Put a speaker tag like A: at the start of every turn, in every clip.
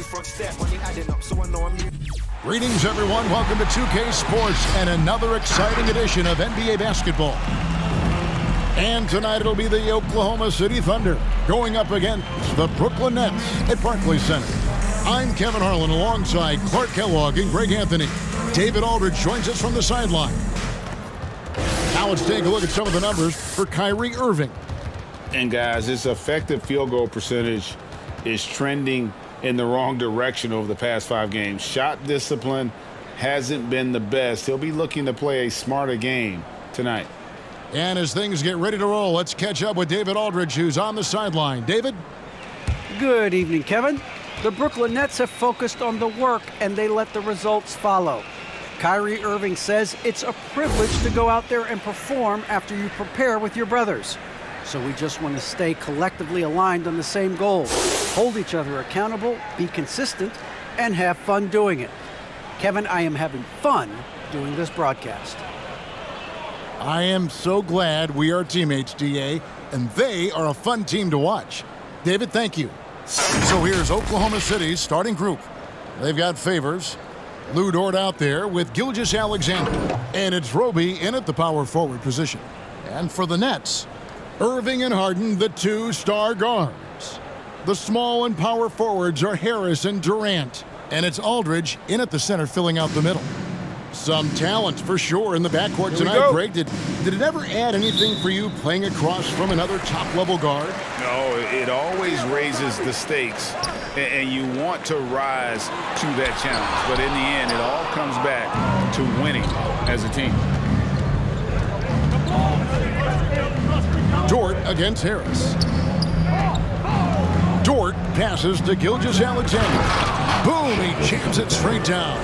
A: front step, money adding up, so I know I'm new.
B: Greetings, everyone. Welcome to 2K Sports and another exciting edition of NBA basketball. And tonight it'll be the Oklahoma City Thunder going up against the Brooklyn Nets at Barclays Center. I'm Kevin Harlan alongside Clark Kellogg and Greg Anthony. David Aldridge joins us from the sideline. Now let's take a look at some of the numbers for Kyrie Irving.
C: And guys, his effective field goal percentage is trending in the wrong direction over the past 5 games. Shot discipline hasn't been the best. He'll be looking to play a smarter game tonight.
B: And as things get ready to roll, let's catch up with David Aldridge, who's on the sideline. David?
D: Good evening, Kevin. The Brooklyn Nets have focused on the work, and they let the results follow. Kyrie Irving says it's a privilege to go out there and perform after you prepare with your brothers. So we just want to stay collectively aligned on the same goal. Hold each other accountable, be consistent, and have fun doing it. Kevin, I am having fun doing this broadcast.
B: I am so glad we are teammates, DA, and they are a fun team to watch. David, thank you. So here's Oklahoma City's starting group. They've got Favors, Lou Dort out there with Gilgeous-Alexander, and it's Roby in at the power forward position. And for the Nets, Irving and Harden, the 2 star guards. The small and power forwards are Harris and Durant, and it's Aldridge in at the center filling out the middle. Some talent for sure in the backcourt tonight, Greg. Did it ever add anything for you playing across from another top-level guard?
C: No, it always raises the stakes, and you want to rise to that challenge. But in the end, it all comes back to winning as a team.
B: Dort against Harris. Dort passes to Gilgeous-Alexander. Boom, he jams it straight down.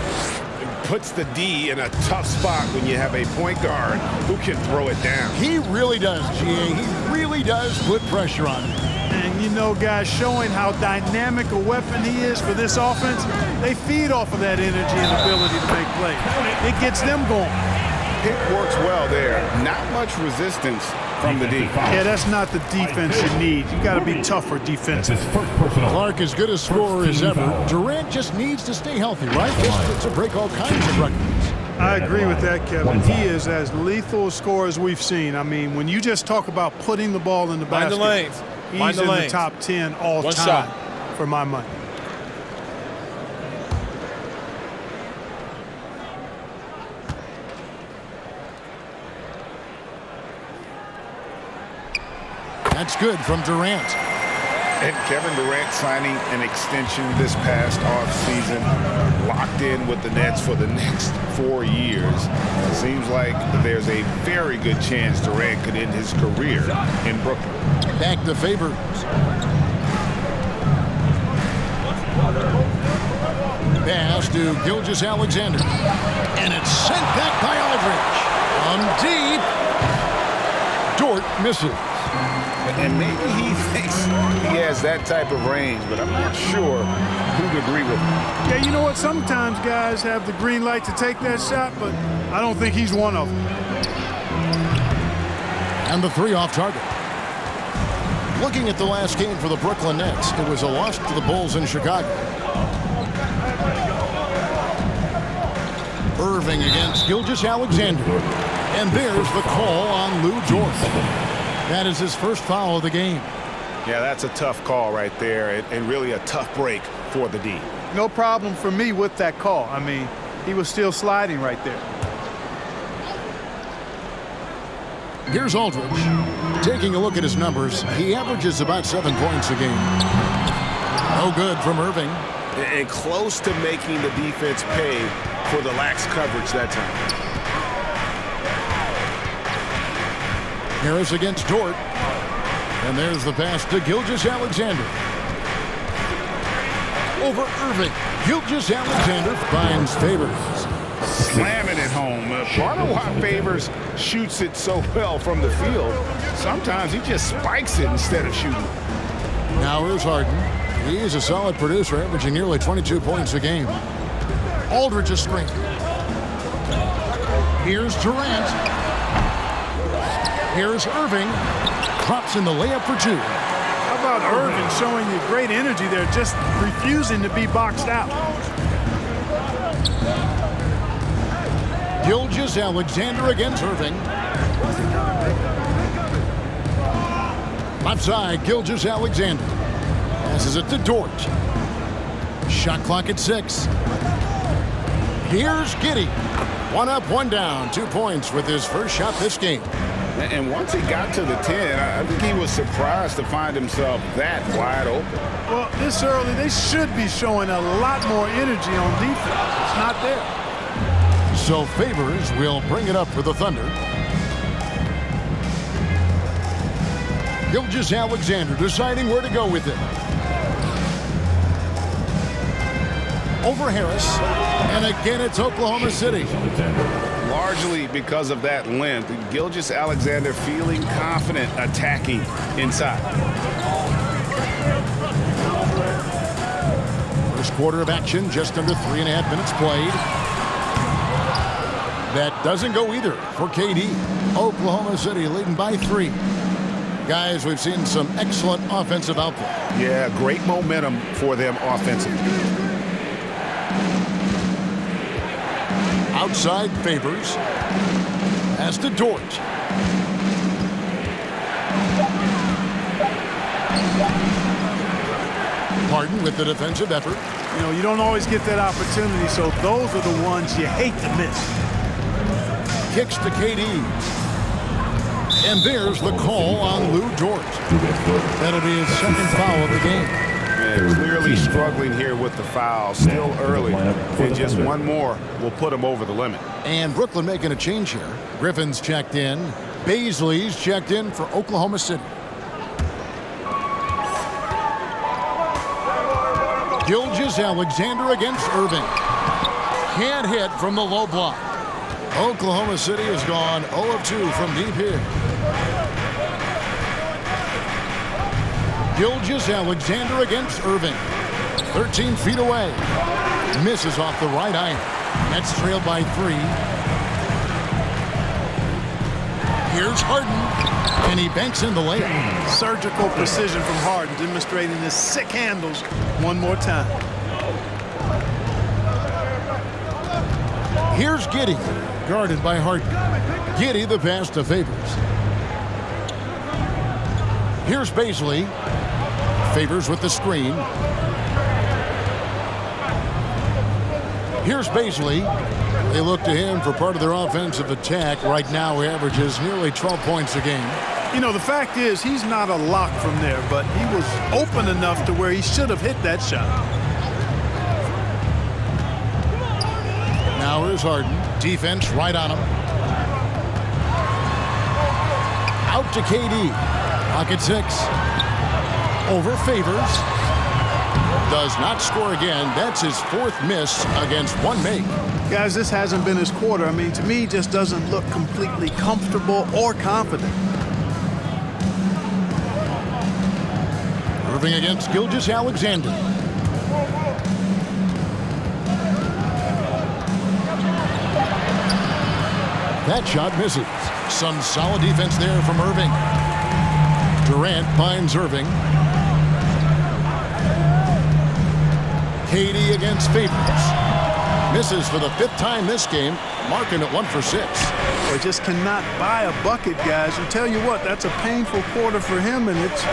C: Puts the D in a tough spot when you have a point guard who can throw it down.
B: He really does, GA. He really does put pressure on him.
E: And you know, guys, showing how dynamic a weapon he is for this offense, they feed off of that energy and ability to make plays. It gets them going.
C: Pick works well there. Not much resistance from the D.
E: Yeah, that's not the defense you need. You got to be tougher defensive.
B: Clark, as good a scorer as ever. Durant just needs to stay healthy, right? Just to break all kinds of records.
E: I agree with that, Kevin. He is as lethal a scorer as we've seen. I mean, when you just talk about putting the ball in the basket, he's in the top 10 all time for my money.
B: That's good from Durant.
C: And Kevin Durant signing an extension this past offseason, locked in with the Nets for the next 4 years. It seems like there's a very good chance Durant could end his career in Brooklyn.
B: Back to Favors. Pass to Gilgeous-Alexander. And it's sent back by Aldridge. On deep. Dort misses.
C: And maybe he thinks he has that type of range, but I'm not sure who'd agree with him.
E: Yeah, you know what? Sometimes guys have the green light to take that shot, but I don't think he's one of them.
B: And the 3 off target. Looking at the last game for the Brooklyn Nets, it was a loss to the Bulls in Chicago. Irving against Gilgeous-Alexander. And there's the call on Lou Dort. That is his first foul of the game.
C: Yeah, that's a tough call right there, and really a tough break for the D.
E: No problem for me with that call. I mean, he was still sliding right there.
B: Here's Aldridge. Taking a look at his numbers, he averages about 7 points a game. No good from Irving.
C: And close to making the defense pay for the lax coverage that time.
B: Harris against Dort. And there's the pass to Gilgeous-Alexander. Over Irving. Gilgeous-Alexander finds Favors.
C: Slamming it home. Part of why Favors shoots it so well from the field. Sometimes he just spikes it instead of shooting.
B: Now here's Harden. He's a solid producer, averaging nearly 22 points a game. Aldridge's screen. Here's Durant. Here's Irving. Drops in the layup for 2.
E: How about Irving showing you great energy there, just refusing to be boxed out?
B: Gilgeous-Alexander against Irving. Left side, Gilgeous-Alexander. Passes it to Dort. Shot clock at 6. Here's Giddey. 1 up, 1 down. 2 points with his first shot this game.
C: And once he got to the 10, I think he was surprised to find himself that wide open.
E: Well, this early, they should be showing a lot more energy on defense. It's not there.
B: So Favors will bring it up for the Thunder. Gilgeous-Alexander deciding where to go with it. Over Harris. And again, it's Oklahoma City.
C: Largely because of that length, Gilgeous-Alexander feeling confident attacking inside.
B: First quarter of action, just under 3.5 minutes played. That doesn't go either for KD. Oklahoma City leading by 3. Guys, we've seen some excellent offensive output.
C: Yeah, great momentum for them offensively.
B: Outside Favors. Pass to Dort. Harden with the defensive effort.
E: You know, you don't always get that opportunity, so those are the ones you hate to miss.
B: Kicks to KD. And there's the call on Lou Dort. That'll be his second foul of the game.
C: Yeah, clearly struggling here with the foul. Still early. And just one more will put him over the limit.
B: And Brooklyn making a change here. Griffin's checked in. Baisley's checked in for Oklahoma City. Gilgeous-Alexander against Irving. Can't hit from the low block. Oklahoma City has gone 0 of 2 from deep here. Gilgeous-Alexander against Irving. 13 feet away. Misses off the right iron. Nets trailed by 3. Here's Harden. And he banks in the lane.
E: Surgical precision from Harden, demonstrating his sick handles one more time.
B: Here's Giddey. Guarded by Harden. Giddey the pass to Favors. Here's Baisley. Favors with the screen. Here's Baisley. They look to him for part of their offensive attack. Right now, he averages nearly 12 points a game.
E: You know, the fact is he's not a lock from there, but he was open enough to where he should have hit that shot.
B: Now here's Harden. Defense right on him. Out to KD. Pocket 6. Over Favors. Does not score again. That's his 4th miss against 1 make.
E: Guys, this hasn't been his quarter. I mean, to me, just doesn't look completely comfortable or confident.
B: Irving against Gilgeous-Alexander. That shot misses. Some solid defense there from Irving. Durant finds Irving. KD against Favors. Misses for the 5th time this game, marking it 1 for 6.
E: They just cannot buy a bucket, guys. And tell you what, that's a painful quarter for him, and it's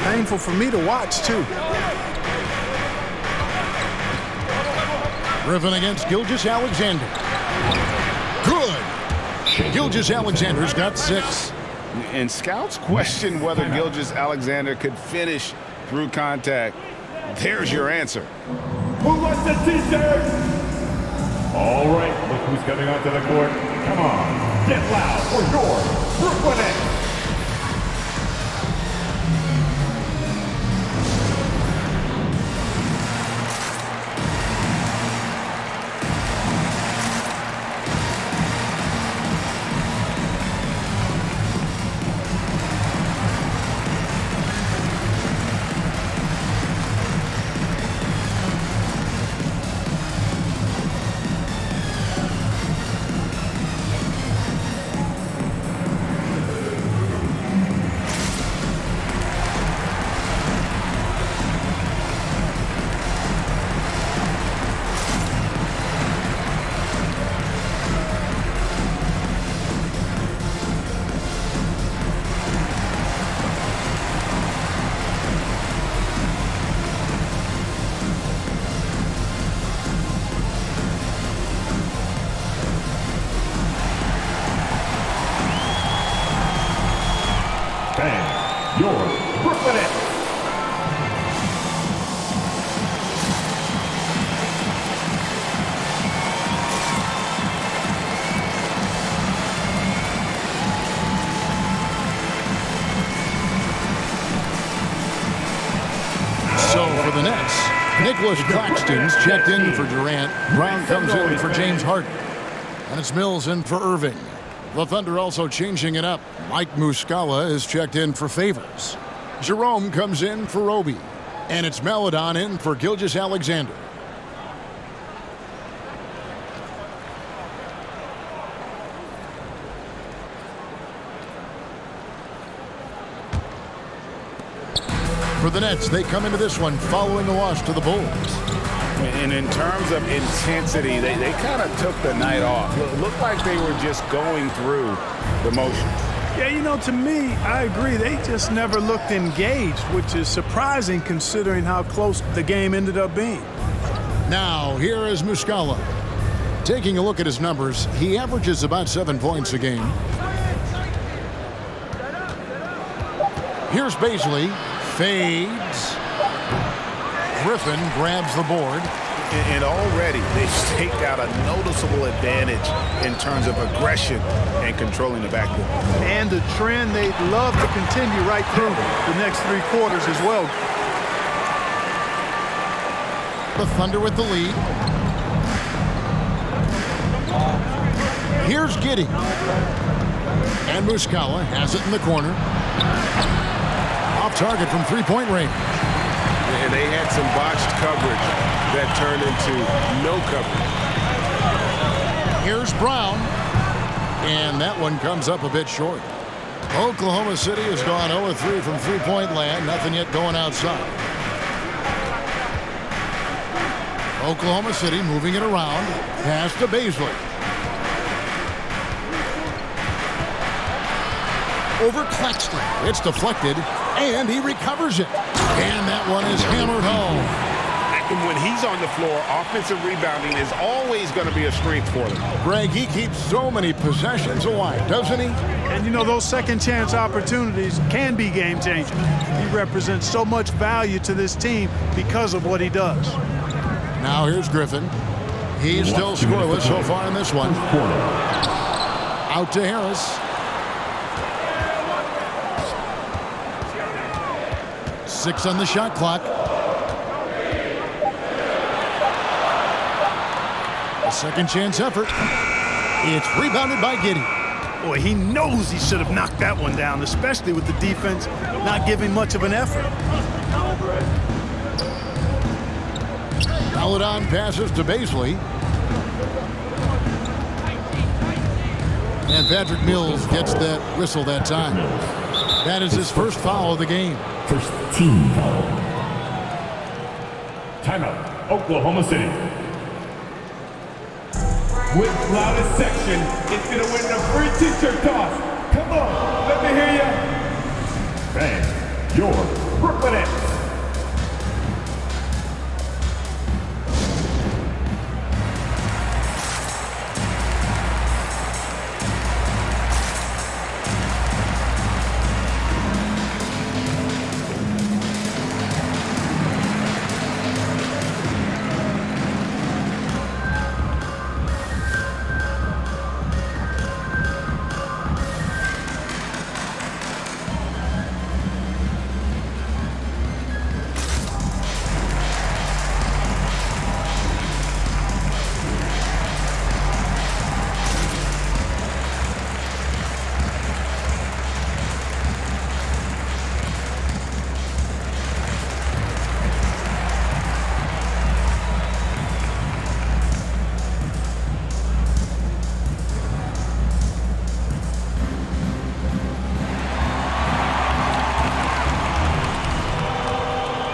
E: painful for me to watch, too.
B: Griffin against Gilgeous-Alexander. Good. Gilgeous-Alexander's got 6.
C: And scouts question whether Gilgeous-Alexander could finish through contact. There's your answer.
F: Who wants the t-shirt? All right, look who's coming onto the court. Come on, get loud for your Brooklyn Nets.
B: Nicholas Claxton's checked in for Durant. Brown comes in for James Harden. And it's Mills in for Irving. The Thunder also changing it up. Mike Muscala is checked in for Favors. Jerome comes in for Roby. And it's Maledon in for Gilgeous-Alexander. For the Nets, they come into this one following a loss to the Bulls.
C: And in terms of intensity, they kind of took the night off. It looked like they were just going through the motions.
E: Yeah, you know, to me, I agree. They just never looked engaged, which is surprising considering how close the game ended up being.
B: Now, here is Muscala. Taking a look at his numbers, he averages about 7 points a game. Here's Baisley. Fades. Griffin grabs the board.
C: And already they've staked out a noticeable advantage in terms of aggression and controlling the backcourt.
E: And the trend they'd love to continue right through the next 3 quarters as well.
B: The Thunder with the lead. Here's Giddey. And Muscala has it in the corner. Off target from three-point range.
C: And they had some botched coverage that turned into no coverage.
B: Here's Brown. And that one comes up a bit short. Oklahoma City has gone 0-3 from three-point land. Nothing yet going outside. Oklahoma City moving it around. Pass to Baisley. Over Claxton. It's deflected, and he recovers it. And that one is hammered home.
C: And when he's on the floor, offensive rebounding is always going to be a strength for them.
B: Greg, he keeps so many possessions alive, doesn't he?
E: And, you know, those second-chance opportunities can be game-changing. He represents so much value to this team because of what he does.
B: Now here's Griffin. He's still scoreless so far in this one. Out to Harris. 6 on the shot clock. A second chance effort. It's rebounded by Giddey.
E: Boy, he knows he should have knocked that one down, especially with the defense not giving much of an effort.
B: Maledon passes to Baisley. And Patrick Mills gets that whistle that time. That is his first foul of the game.
F: First team foul. Timeout, Oklahoma City. With loudest section, it's going to win the free t-shirt toss. Come on, let me hear you. Fans, your Brooklyn Nets.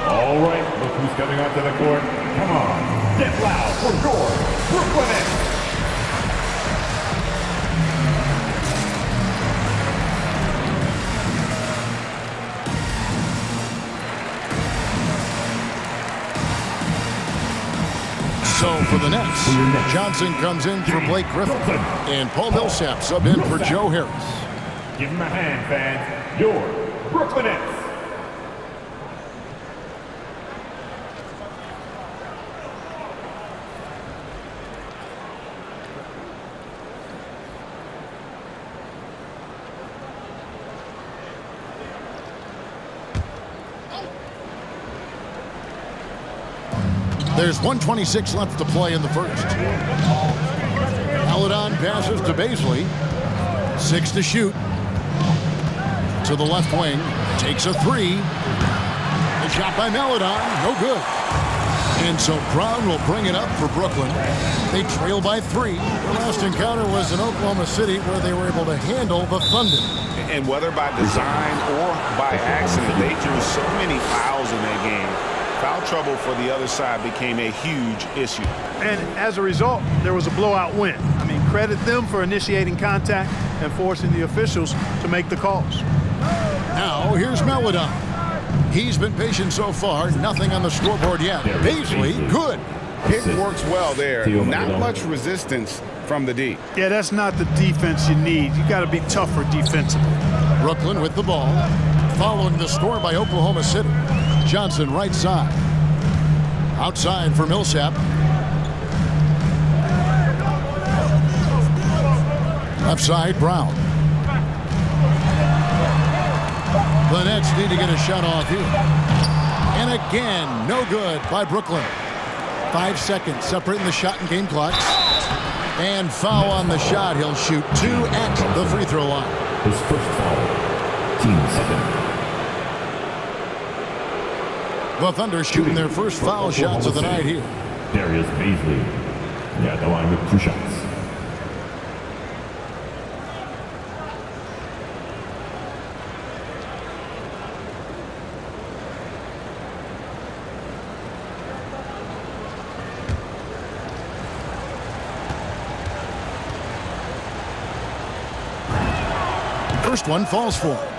F: All right, look who's coming onto the court. Come on, get loud for your Brooklyn Nets.
B: So for the Nets, Johnson comes in for Blake Griffin. And Paul Millsap subbed in for Joe Harris.
F: Give him a hand, fans. Your Brooklyn Nets.
B: There's 1:26 left to play in the first. Maledon passes to Baisley. 6 to shoot. To the left wing. Takes a 3. A shot by Maledon. No good. And so Brown will bring it up for Brooklyn. They trail by 3. Their last encounter was in Oklahoma City where they were able to handle the Thunder.
C: And whether by design or by accident, they drew so many fouls in that game. Foul trouble for the other side became a huge issue.
E: And as a result, there was a blowout win. I mean, credit them for initiating contact and forcing the officials to make the calls.
B: Now, here's Maledon. He's been patient so far. Nothing on the scoreboard yet. Baisley, good.
C: It works well there. Not much resistance from the D.
E: Yeah, that's not the defense you need. You got to be tougher defensively.
B: Brooklyn with the ball. Following the score by Oklahoma City. Johnson right side. Outside for Millsap. Left side, Brown. The Nets need to get a shot off here. And again, no good by Brooklyn. 5 seconds separating the shot and game clocks. And foul on the shot. He'll shoot 2 at the free throw line.
F: His first foul. Team second.
B: The Thunder shooting their first foul shots of the night here.
F: Darius Baisley. Yeah, the line with 2 shots.
B: First one falls for him.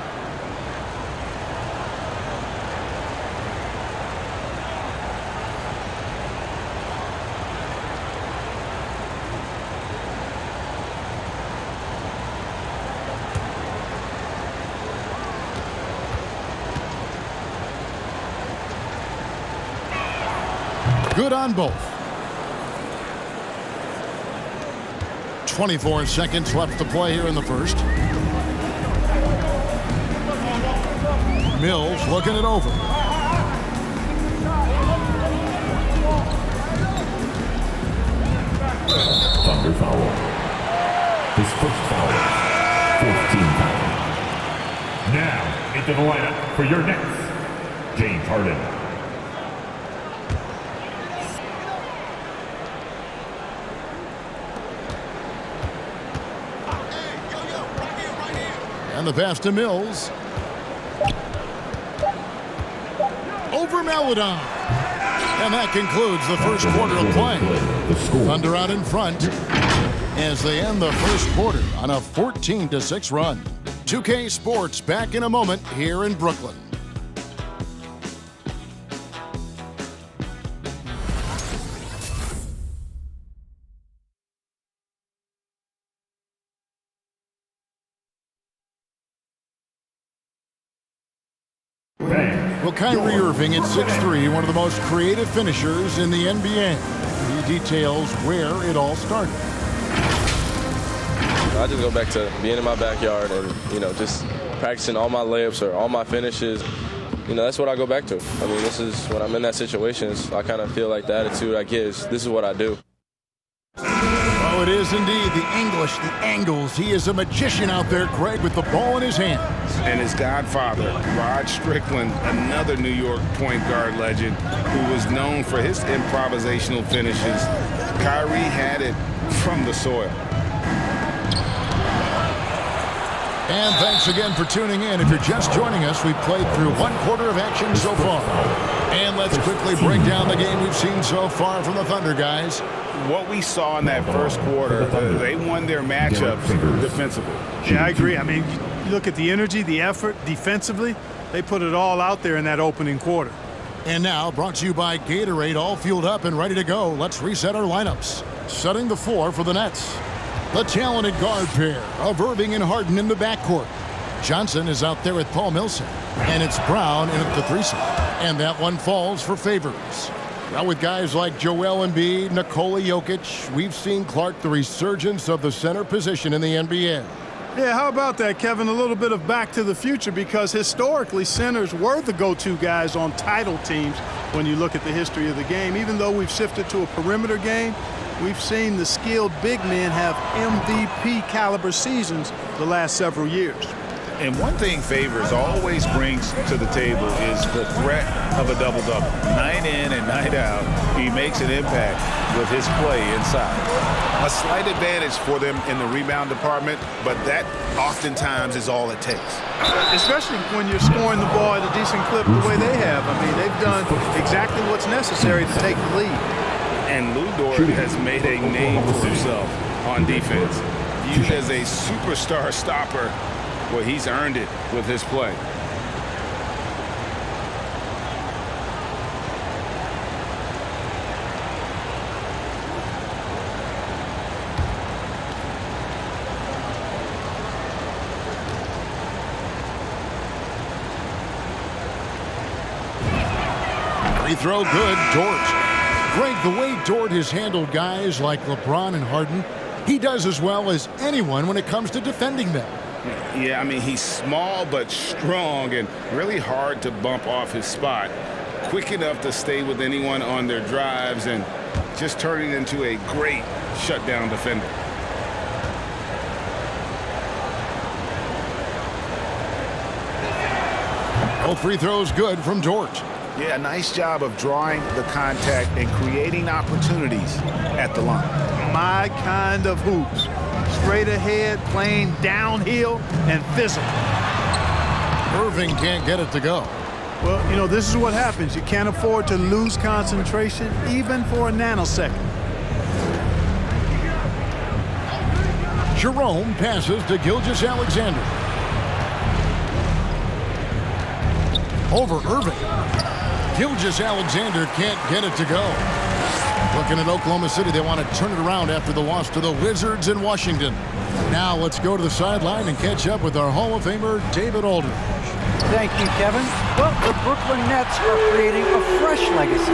B: Good on both. 24 seconds left to play here in the first. Mills looking it over.
F: Thunder foul. His first foul. 14 foul. Now into the lineup for your Nets, James Harden.
B: And the pass to Mills. Over Maledon. And that concludes the first quarter of play. Thunder out in front as they end the first quarter on a 14-6 run. 2K Sports back in a moment here in Brooklyn. Well, Kyrie Irving at 6'3", one of the most creative finishers in the NBA. He details where it all started.
G: I just go back to being in my backyard and, just practicing all my layups or all my finishes. That's what I go back to. I mean, this is when I'm in that situation, I kind of feel like the attitude I get is this is what I do.
B: Oh, it is indeed the English, the angles. He is a magician out there, Greg, with the ball in his hands.
C: And his godfather, Rod Strickland, another New York point guard legend who was known for his improvisational finishes. Kyrie had it from the soil.
B: And thanks again for tuning in. If you're just joining us, we've played through 1 quarter of action so far. And let's quickly break down the game we've seen so far from the Thunder, guys.
C: What we saw in that first quarter, they won their matchups defensively.
E: Yeah, I agree. I mean, you look at the energy, the effort defensively, they put it all out there in that opening quarter.
B: And now, brought to you by Gatorade, all fueled up and ready to go. Let's reset our lineups. Setting the floor for the Nets. The talented guard pair of Irving and Harden in the backcourt. Johnson is out there with Paul Millsap. And it's Brown in at the 3 slot. And that one falls for Favors. Now with guys like Joel Embiid, Nikola Jokic, we've seen, Clark, the resurgence of the center position in the NBA.
E: Yeah, how about that, Kevin? A little bit of back to the future, because historically centers were the go-to guys on title teams when you look at the history of the game. Even though we've shifted to a perimeter game, we've seen the skilled big men have MVP caliber seasons the last several years.
C: And one thing Favors always brings to the table is the threat of a double-double. Night in and night out, he makes an impact with his play inside. A slight advantage for them in the rebound department, but that oftentimes is all it takes.
E: Especially when you're scoring the ball at a decent clip the way they have. I mean, they've done exactly what's necessary to take the lead.
C: And Lou Dort has made a name for himself on defense. Viewed as a superstar stopper, well, he's earned it with his play.
B: Free throw good, Dort. Greg, the way Dort has handled guys like LeBron and Harden, he does as well as anyone when it comes to defending them.
C: Yeah, I mean, he's small but strong and really hard to bump off his spot. Quick enough to stay with anyone on their drives and just turning into a great shutdown defender.
B: Both free throws good from Dort.
C: Yeah, nice job of drawing the contact and creating opportunities at the line.
E: My kind of hoops. Straight ahead, playing downhill, and physical.
B: Irving can't get it to go.
E: Well, you know, this is what happens. You can't afford to lose concentration even for a nanosecond.
B: Jerome passes to Gilgeous-Alexander. Over Irving. Gilgeous-Alexander can't get it to go. Looking at Oklahoma City, they want to turn it around after the loss to the Wizards in Washington. Now let's go to the sideline and catch up with our Hall of Famer, David Aldridge.
D: Thank you, Kevin. Well, the Brooklyn Nets are creating a fresh legacy.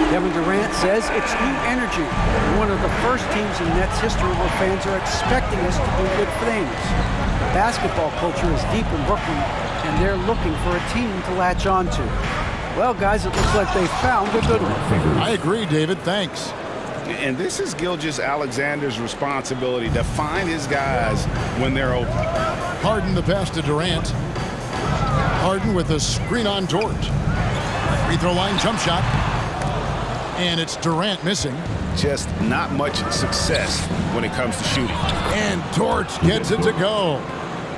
D: Kevin Durant says it's new energy. One of the first teams in Nets history where fans are expecting us to do good things. Basketball culture is deep in Brooklyn, and they're looking for a team to latch on to. Well, guys, it looks like they found a good one.
B: I agree, David. Thanks.
C: And this is Gilgeous-Alexander's responsibility to find his guys when they're open.
B: Harden the pass to Durant. Harden with a screen on Dort. Free throw line jump shot. And it's Durant missing.
C: Just not much success when it comes to shooting.
B: And Dort gets it to go.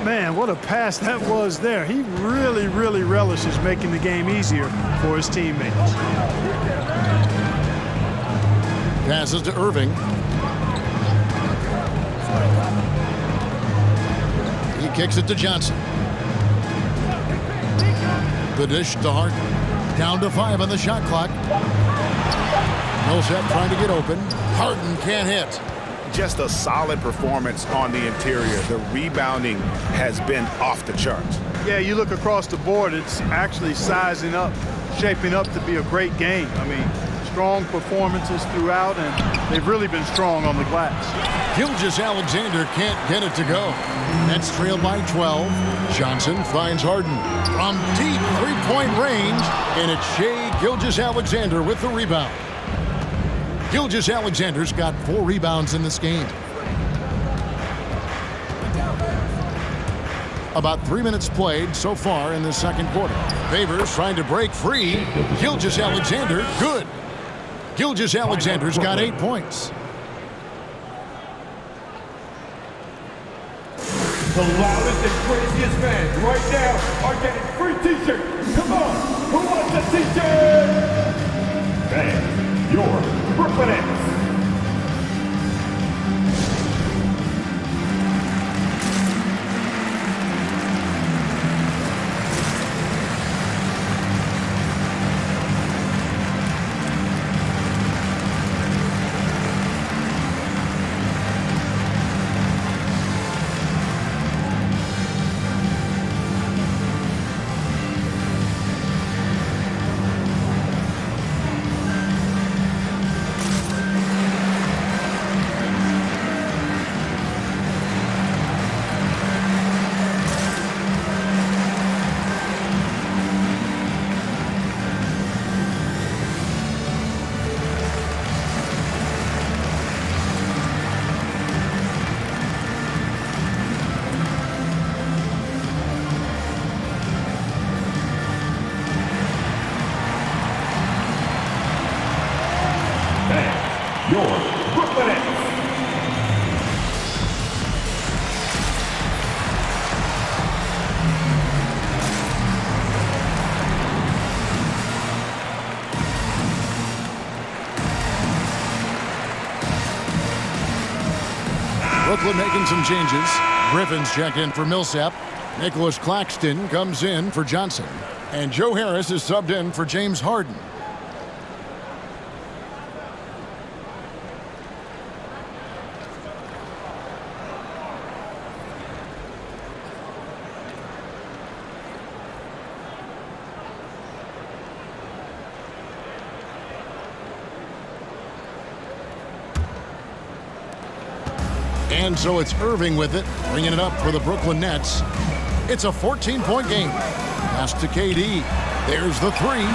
E: Man, what a pass that was there. He really, really relishes making the game easier for his teammates.
B: Passes to Irving. He kicks it to Johnson. The dish to Harden. Down to 5 on the shot clock. Millsap trying to get open. Harden can't hit.
C: Just a solid performance on the interior. The rebounding has been off the charts.
E: Yeah, you look across the board, it's actually sizing up, shaping up to be a great game. I mean, strong performances throughout, and they've really been strong on the glass.
B: Gilgeous-Alexander can't get it to go. Nets trailed by 12. Johnson finds Harden from deep three-point range, and it's Shai Gilgeous-Alexander with the rebound. Gilgeous-Alexander's got 4 rebounds in this game. About 3 minutes played so far in the second quarter. Favors trying to break free. Gilgeous-Alexander, good. Gilgeous-Alexander's got 8 points.
F: The loudest and craziest fans right now are getting free t-shirts. Come on, who wants a t-shirt? Fans, your Brooklyn Nets. your Brooklyn Nets.
B: Brooklyn making some changes. Griffin's checked in for Millsap. Nicholas Claxton comes in for Johnson. And Joe Harris is subbed in for James Harden. And so it's Irving with it, bringing it up for the Brooklyn Nets. It's a 14-point game. Pass to KD. There's the three.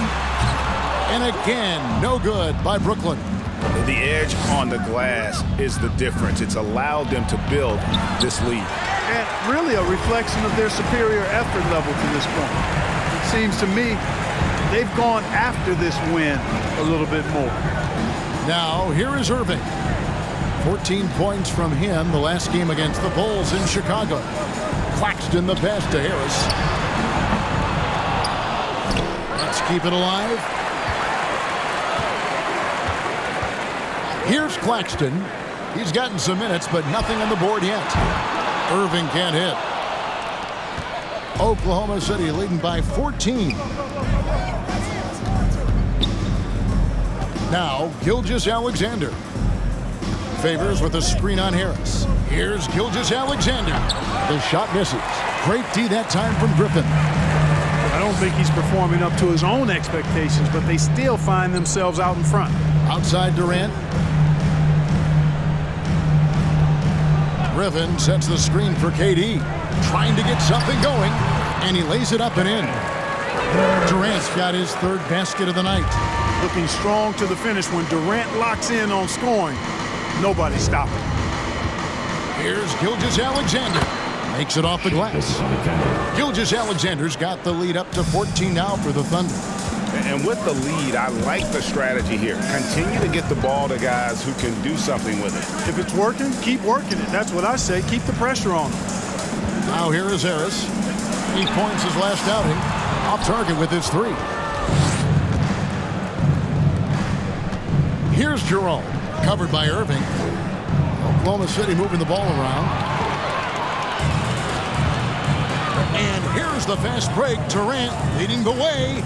B: And again, no good by Brooklyn.
C: The edge on the glass is the difference. It's allowed them to build this lead.
E: And really a reflection of their superior effort level to this point. It seems to me they've gone after this win a little bit more.
B: Now, here is Irving. 14 points from him the last game against the Bulls in Chicago. Claxton the pass to Harris. Let's keep it alive. Here's Claxton. He's gotten some minutes, but nothing on the board yet. Irving can't hit. Oklahoma City leading by 14. Now, Gilgeous-Alexander. Favors with a screen on Harris. Here's Gilgeous-Alexander. The shot misses. Great D that time from Griffin.
E: I don't think he's performing up to his own expectations, but they still find themselves out in front.
B: Outside Durant. Griffin sets the screen for KD. Trying to get something going, and he lays it up and in. Durant's got his third basket of the night.
E: Looking strong to the finish when Durant locks in on scoring. Nobody's stopping.
B: Here's Gilgeous-Alexander. Makes it off the glass. Gilgeous-Alexander's got the lead up to 14 now for the Thunder.
C: And with the lead, I like the strategy here. Continue to get the ball to guys who can do something with it.
E: If it's working, keep working it. That's what I say. Keep the pressure on him.
B: Now here is Harris. 8 points his last outing. Off target with his three. Here's Jerome. Covered by Irving. Oklahoma City moving the ball around. And here's the fast break. Durant leading the way.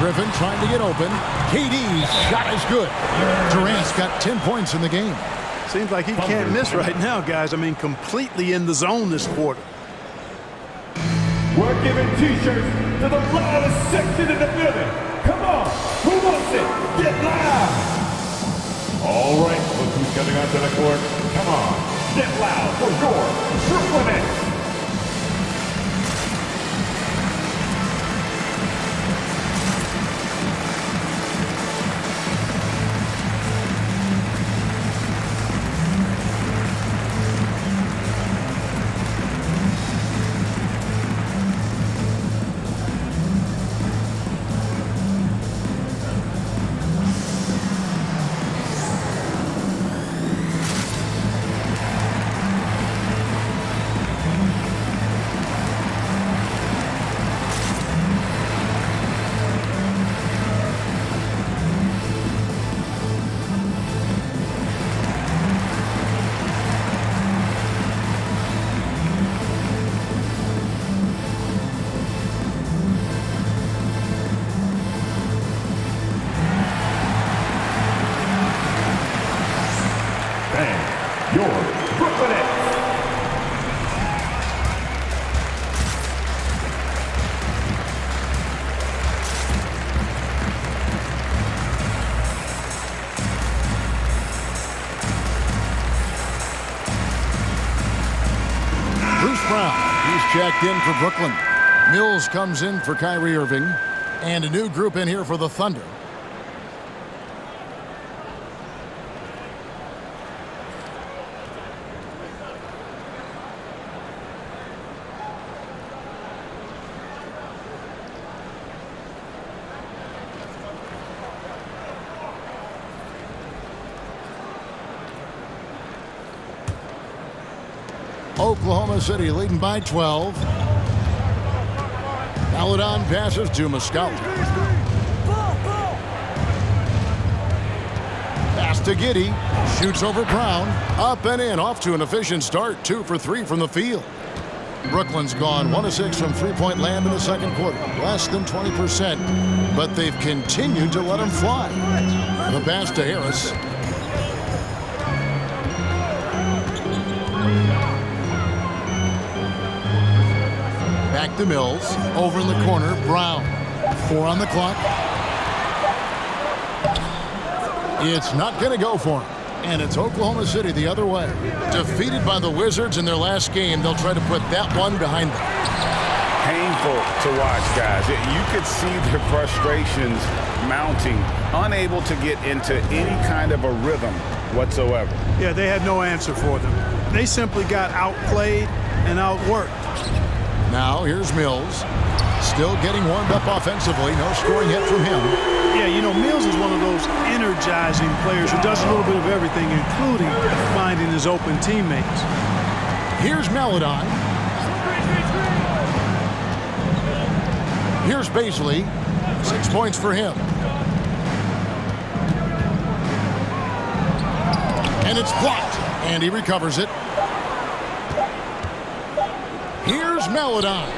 B: Griffin trying to get open. KD's shot is good. Durant's got 10 points in the game.
E: Seems like he can't miss right now, guys. I mean, completely in the zone this quarter.
F: We're giving T-shirts to the loudest section in the building. Come on, who wants it? Get loud! All right, look who's coming onto the court. Come on, get loud for your Brooklyn Nets. Your Brooklyn Nets.
B: Bruce Brown, he's checked in for Brooklyn. Mills comes in for Kyrie Irving. And a new group in here for the Thunder. Oklahoma City leading by 12. Maladon passes to Muscala. Pass to Giddey. Shoots over Brown. Up and in. Off to an efficient start. 2 for 3 from the field. Brooklyn's gone 1 of 6 from three-point land in the second quarter. Less than 20%. But they've continued to let them fly. The pass to Harris. Back to Mills. Over in the corner, Brown. 4 on the clock. It's not going to go for him. And it's Oklahoma City the other way. Defeated by the Wizards in their last game, they'll try to put that one behind them.
C: Painful to watch, guys. You could see their frustrations mounting, unable to get into any kind of a rhythm whatsoever.
E: Yeah, they had no answer for them. They simply got outplayed and outworked.
B: Now here's Mills. Still getting warmed up offensively. No scoring yet from him.
E: Yeah, you know, Mills is one of those energizing players who does a little bit of everything, including finding his open teammates.
B: Here's Maladon. Here's Baisley. 6 points for him. And it's blocked. And he recovers it. Here's Maladon.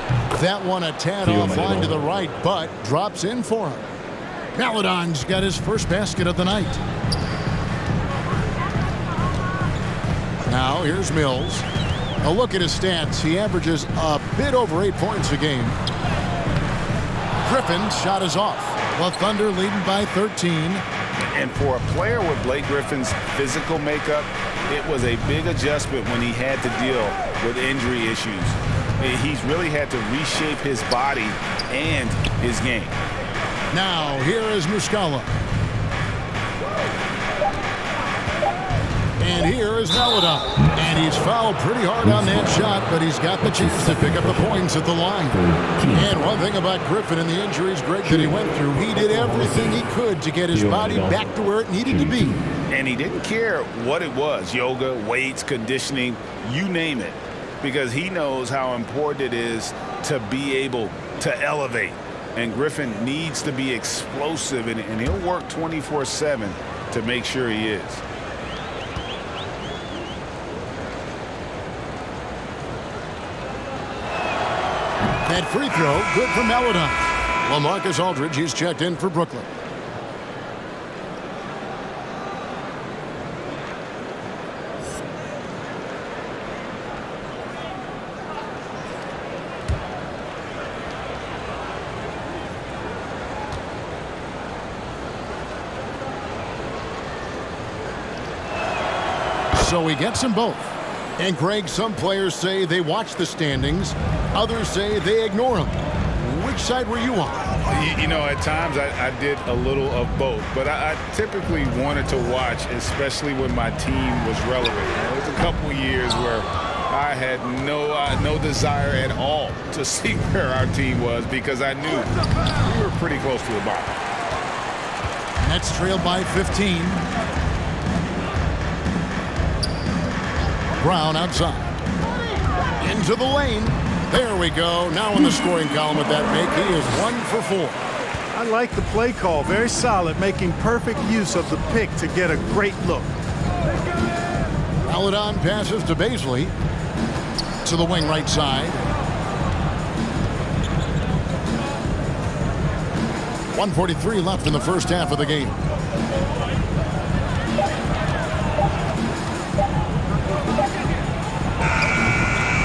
B: That one a tad offline to the right, but drops in for him. Maladon's got his first basket of the night. Now here's Mills. A look at his stats. He averages a bit over 8 points a game. Griffin's shot is off. The Thunder leading by 13.
C: And for a player with Blake Griffin's physical makeup, it was a big adjustment when he had to deal with injury issues. He's really had to reshape his body and his game.
B: Now, here is Muscala. And here is Maladon. And he's fouled pretty hard on that shot, but he's got the chance to pick up the points at the line. And one thing about Griffin and the injuries, Greg, that he went through, he did everything he could to get his body back to where it needed to be.
C: And he didn't care what it was, yoga, weights, conditioning, you name it, because he knows how important it is to be able to elevate. And Griffin needs to be explosive, and he'll work 24/7 to make sure he is.
B: That free throw, good for Maladon. Well, Marcus Aldridge, he's checked in for Brooklyn. So he gets them both. And Greg, some players say they watch the standings. Others say they ignore them. Which side were you on?
C: You know, at times I did a little of both, but I typically wanted to watch, especially when my team was relevant. There was a couple years where I had no desire at all to see where our team was because I knew we were pretty close to the bottom.
B: Nets trailed by 15. Brown outside. Into the lane. There we go. Now in the scoring column with that make, he is 1 for 4.
E: I like the play call. Very solid, making perfect use of the pick to get a great look.
B: Maladon passes to Baisley. To the wing right side. 1:43 left in the first half of the game.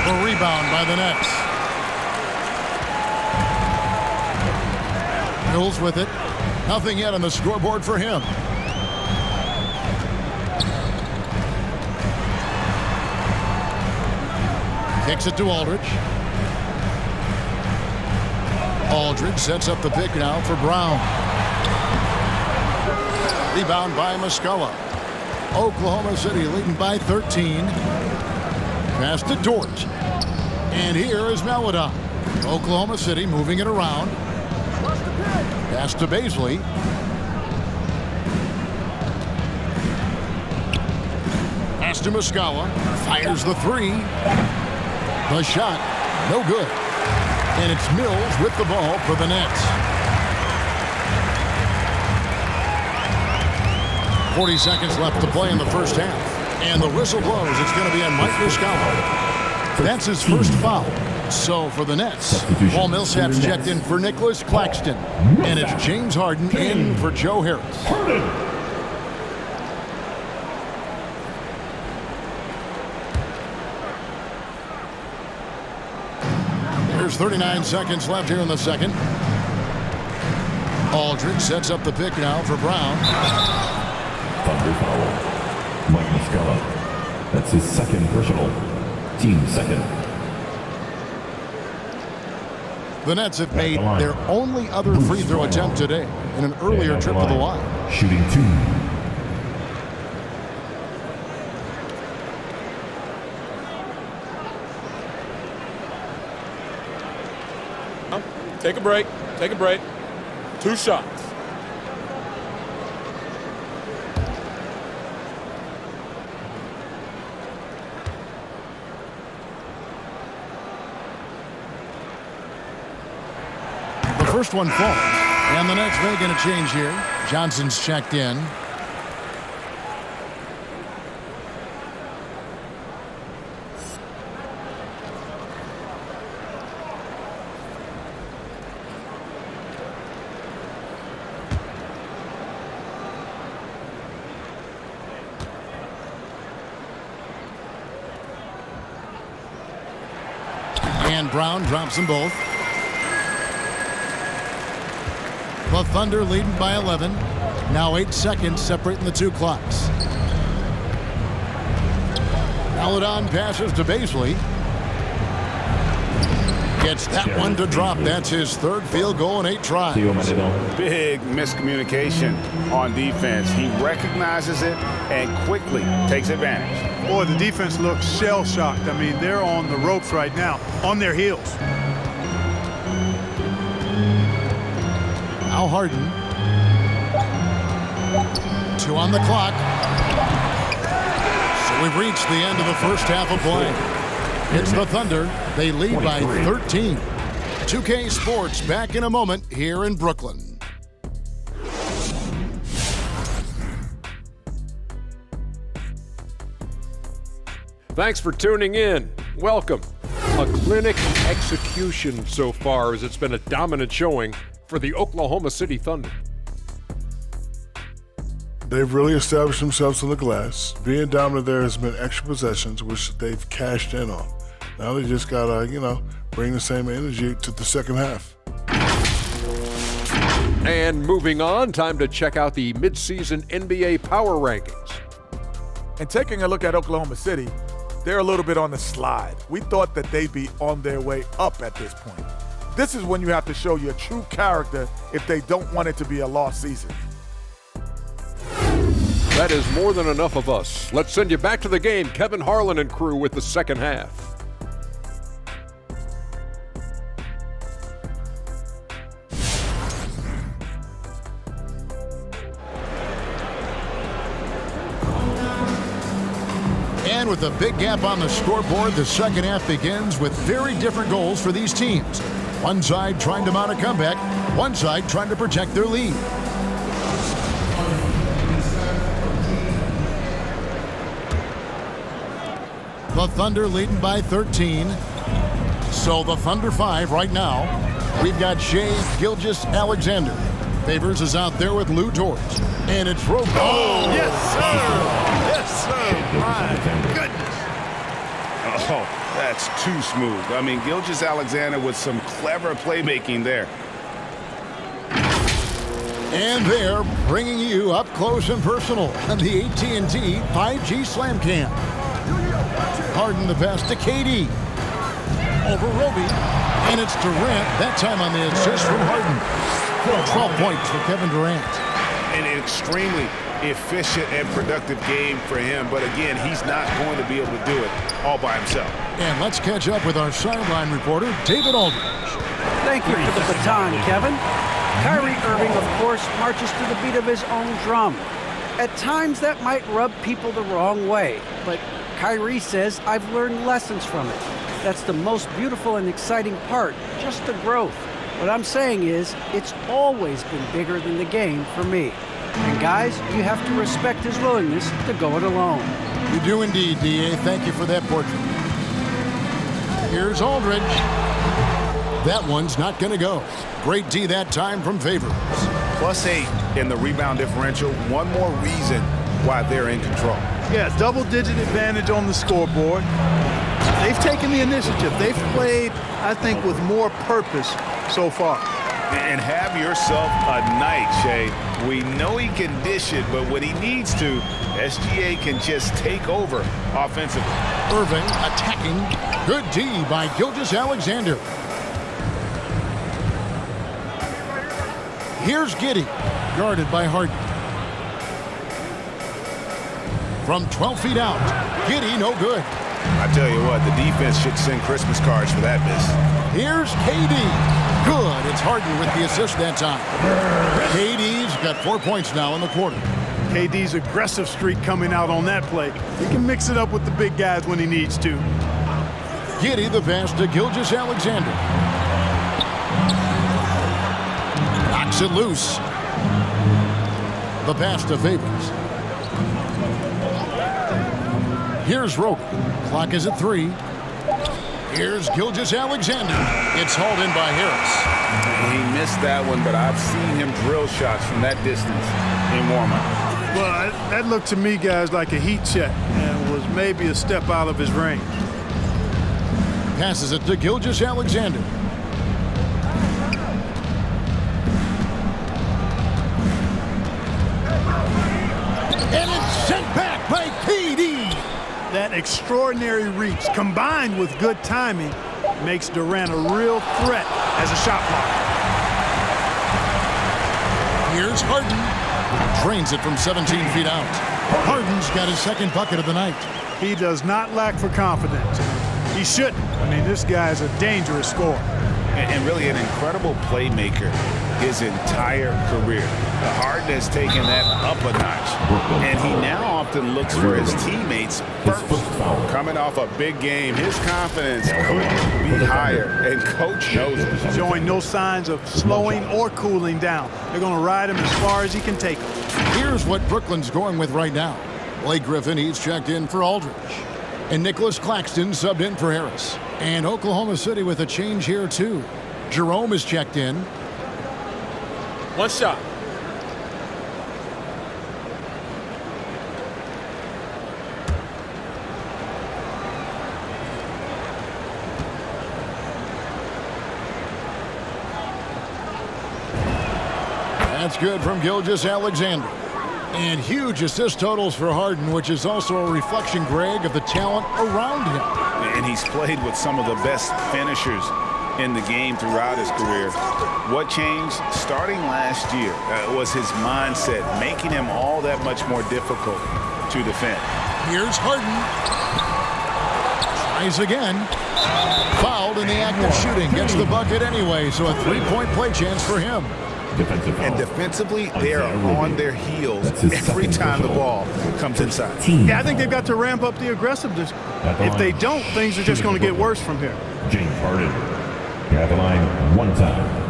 B: A rebound by the Nets. Mills with it. Nothing yet on the scoreboard for him. Kicks it to Aldridge. Aldridge sets up the pick now for Brown. Rebound by Muscala. Oklahoma City leading by 13. Pass to Dort. And here is Maladon. Oklahoma City moving it around. Pass to Baisley. Pass to Muscala. Fires the three. The shot, no good. And it's Mills with the ball for the Nets. 40 seconds left to play in the first half. And the whistle blows. It's going to be on Mike Muscala. That's his first foul. So for the Nets, Paul Millsap's checked in for Nicholas Claxton. And it's James Harden in for Joe Harris. There's 39 seconds left here in the second. Aldridge sets up the pick now for Brown.
F: Thunder foul. Mike Muscala. That's his second personal. Team second.
B: The Nets have made their only other free throw attempt today in an earlier trip to the line.
F: Shooting 2.
H: Take a break. Take a break. 2 shots.
B: The first one falls. And the Nets making a change here. Johnson's checked in. And Brown drops them both. The Thunder leading by 11. Now 8 seconds separating the two clocks. Aladon passes to Baisley. Gets that one to drop. That's his third field goal in 8 tries.
C: Big miscommunication on defense. He recognizes it and quickly takes advantage.
E: Boy, the defense looks shell-shocked. I mean, they're on the ropes right now, on their heels.
B: Now Harden. 2 on the clock. So we've reached the end of the first half of play. It's the Thunder. They lead by 13. 2K Sports back in a moment here in Brooklyn.
I: Thanks for tuning in. Welcome. A clinic execution so far, as it's been a dominant showing for the Oklahoma City Thunder.
J: They've really established themselves on the glass. Being dominant there has been extra possessions, which they've cashed in on. Now they just gotta, bring the same energy to the second half.
I: And moving on, time to check out the midseason NBA power rankings.
K: And taking a look at Oklahoma City, they're a little bit on the slide. We thought that they'd be on their way up at this point. This is when you have to show your true character if they don't want it to be a lost season.
I: That is more than enough of us. Let's send you back to the game, Kevin Harlan and crew, with the second half.
B: And with a big gap on the scoreboard, the second half begins with very different goals for these teams. One side trying to mount a comeback, one side trying to protect their lead. The Thunder leading by 13. So the Thunder 5 right now. We've got Shai Gilgeous-Alexander. Favors is out there with Lou Dort. And it's Robo.
K: Oh, yes, sir. Yes, sir. My goodness.
C: Oh, that's too smooth. I mean, Gilgeous-Alexander with some clever playmaking there.
B: And they're bringing you up close and personal on the AT&T 5G Slam Cam. Harden the pass to KD. Over Roby. And it's Durant, that time on the assist from Harden. 12 points for Kevin Durant.
C: An extremely efficient and productive game for him. But again, he's not going to be able to do it all by himself.
B: And let's catch up with our sideline reporter, David Aldridge.
D: Thank you for the baton, Kevin. Kyrie Irving, of course, marches to the beat of his own drum. At times, that might rub people the wrong way, but Kyrie says, I've learned lessons from it. That's the most beautiful and exciting part, just the growth. What I'm saying is, it's always been bigger than the game for me. And guys, you have to respect his willingness to go it alone.
B: You do indeed, D.A. Thank you for that portrait. Here's Aldridge. That one's not going to go. Great D that time from Favors.
C: +8 in the rebound differential. One more reason why they're in control.
E: Yeah, double-digit advantage on the scoreboard. They've taken the initiative. They've played, I think, with more purpose so far.
C: And have yourself a night, Shay. We know he can dish it, but when he needs to, SGA can just take over offensively.
B: Irving attacking. Good D by Gilgeous-Alexander. Here's Giddey, guarded by Harden. From 12 feet out, Giddey no good.
C: I tell you what, the defense should send Christmas cards for that miss.
B: Here's KD. Good. It's Harden with the assist that time. KD's got 4 points now in the quarter.
E: KD's aggressive streak coming out on that play. He can mix it up with the big guys when he needs to.
B: Giddey the pass to Gilgeous-Alexander. Knocks it loose. The pass to Favors. Here's Rogan. Clock is at 3. Here's Gilgeous-Alexander. It's hauled in by Harris.
C: He missed that one, but I've seen him drill shots from that distance in warm-up.
E: Well, that looked to me, guys, like a heat check and was maybe a step out of his range.
B: Passes it to Gilgeous-Alexander. And it's sent back by KD.
E: That extraordinary reach combined with good timing makes Durant a real threat as a shot blocker.
B: Here's Harden. Drains it from 17 feet out. Harden's got his second bucket of the night.
E: He does not lack for confidence. He shouldn't. I mean, this guy's a dangerous scorer.
C: And really an incredible playmaker his entire career. Harden has taken that up a notch. And he now often looks for his teammates first. Coming off a big game, his confidence couldn't be higher. And coach knows it.
E: Showing no signs of slowing or cooling down. They're going to ride him as far as he can take him.
B: Here's what Brooklyn's going with right now. Blake Griffin, he's checked in for Aldridge. And Nicholas Claxton subbed in for Harris. And Oklahoma City with a change here, too. Jerome is checked in.
H: One shot.
B: That's good from Gilgeous-Alexander. And huge assist totals for Harden, which is also a reflection, Greg, of the talent around him.
C: And he's played with some of the best finishers in the game throughout his career. What changed starting last year was his mindset, making him all that much more difficult to defend.
B: Here's Harden. Tries again. Fouled in the act of shooting. Gets the bucket anyway, so a three-point play chance for him.
C: And defensively, they are on their heels every time the ball comes inside.
E: Yeah, I think they've got to ramp up the aggressiveness. If they don't, things are just going to get worse from here.
F: James Harden. At the line one time.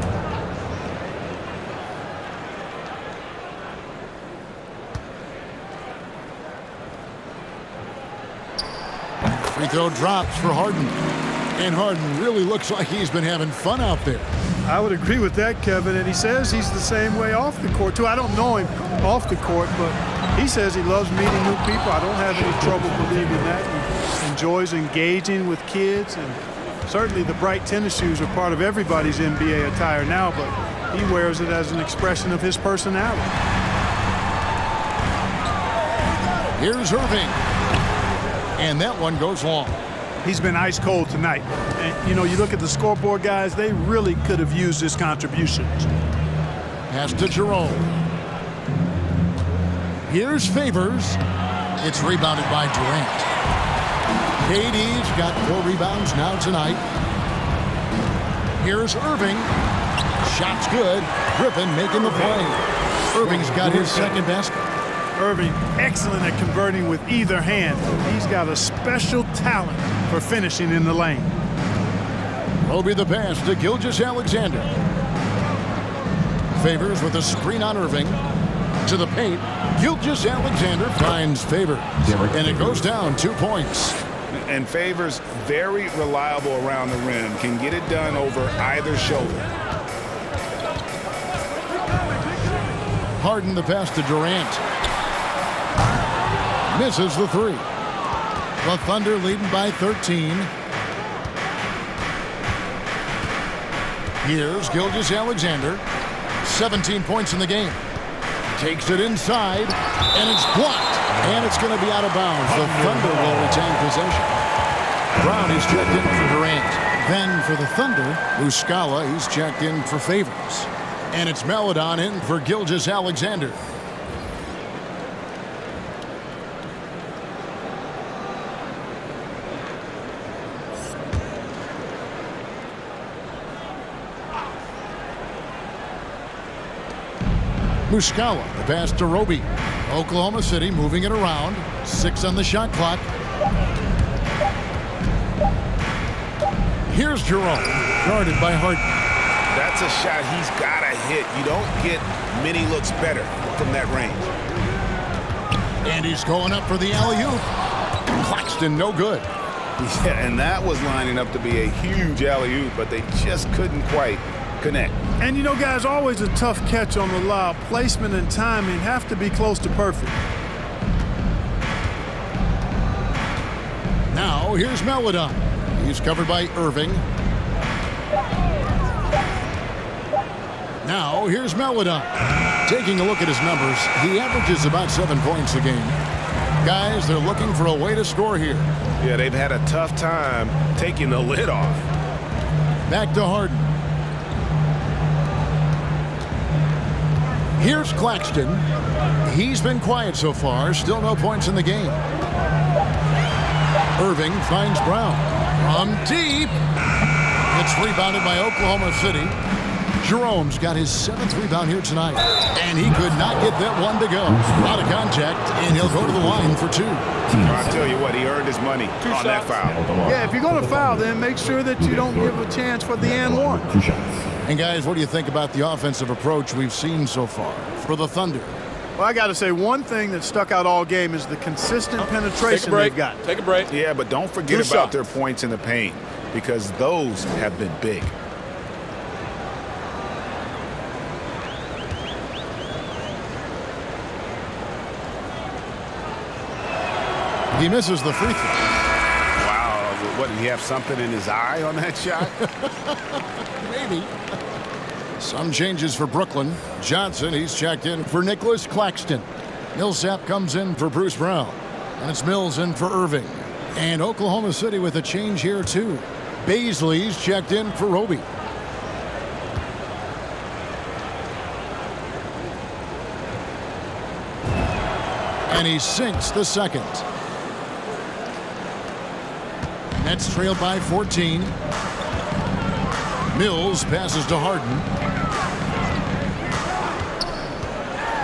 B: Free throw drops for Harden. And Harden really looks like he's been having fun out there.
E: I would agree with that, Kevin. And he says he's the same way off the court, too. I don't know him off the court, but he says he loves meeting new people. I don't have any trouble believing that. He enjoys engaging with kids. And certainly the bright tennis shoes are part of everybody's NBA attire now, but he wears it as an expression of his personality.
B: Here's Irving. And that one goes long.
E: He's been ice cold tonight. And, you know, you look at the scoreboard, guys, they really could have used his contributions.
B: Pass to Jerome. Here's Favors. It's rebounded by Durant. KD's got 4 rebounds now tonight. Here's Irving. Shot's good. Griffin making the play. Irving's got his second basket.
E: Irving, excellent at converting with either hand. He's got a special talent for finishing in the lane.
B: Roby the pass to Gilgeous-Alexander. Favors with a screen on Irving. To the paint. Gilgeous-Alexander finds Favors. And it goes down 2 points.
C: And Favors, very reliable around the rim, can get it done over either shoulder.
B: Harden the pass to Durant. Misses the three. The Thunder leading by 13. Here's Gilgeous-Alexander. 17 points in the game. Takes it inside, and it's blocked. And it's going to be out of bounds. The Thunder will retain possession. Brown is checked in for Durant. Then for the Thunder, Muscala, he's checked in for Favors. And it's Maledon in for Gilgeous-Alexander. Muscala, the pass to Roby. Oklahoma City moving it around. 6 on the shot clock. Here's Jerome, guarded by Harden.
C: That's a shot he's got to hit. You don't get many looks better from that range.
B: And he's going up for the alley-oop. Claxton, no good.
C: Yeah, and that was lining up to be a huge alley-oop, but they just couldn't quite connect.
E: And you know, guys, always a tough catch on the lob. Placement and timing have to be close to perfect.
B: Now here's Maledon. He's covered by Irving. Now here's Maledon. Taking a look at his numbers, he averages about 7 points a game. Guys, they're looking for a way to score here.
C: Yeah, they've had a tough time taking the lid off.
B: Back to Harden. Here's Claxton. He's been quiet so far. Still no points in the game. Irving finds Brown. From deep. It's rebounded by Oklahoma City. Jerome's got his 7th rebound here tonight. And he could not get that one to go. Out of contact, and he'll go to the line for 2.
C: I'll tell you what, he earned his money on that foul.
E: Yeah, if you're going to foul, then make sure that you don't give a chance for the and one.
B: And guys, what do you think about the offensive approach we've seen so far for the Thunder?
E: Well, I got to say, one thing that stuck out all game is the consistent penetration they've got.
H: Take a break.
C: Yeah, but don't forget about their points in the paint, because those have been big.
B: He misses the free throw.
C: Wow, what, did he have something in his eye on that shot?
B: Maybe. Some changes for Brooklyn. Johnson, he's checked in for Nicholas Claxton. Millsap comes in for Bruce Brown. And it's Mills in for Irving. And Oklahoma City with a change here, too. Baisley's checked in for Roby. And he sinks the second. Nets trailed by 14. Mills passes to Harden.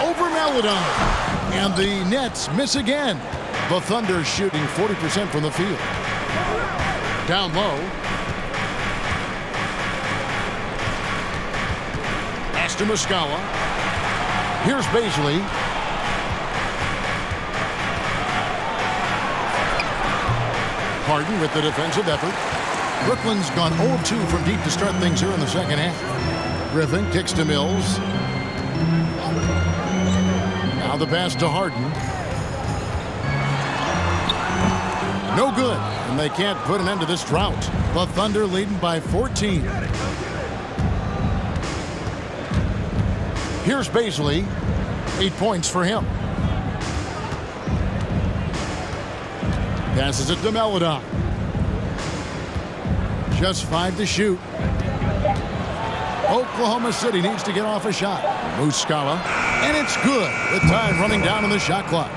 B: Over Maledon. And the Nets miss again. The Thunder shooting 40% from the field. Down low. Pass to Muscala. Here's Baisley. Harden with the defensive effort. Brooklyn's gone 0-2 from deep to start things here in the second half. Griffin kicks to Mills. Now the pass to Harden. No good, and they can't put an end to this drought. The Thunder leading by 14. Here's Baisley. 8 points for him. Passes it to Maledon. Just 5 to shoot. Oklahoma City needs to get off a shot. Muscala, and it's good with time running down on the shot clock.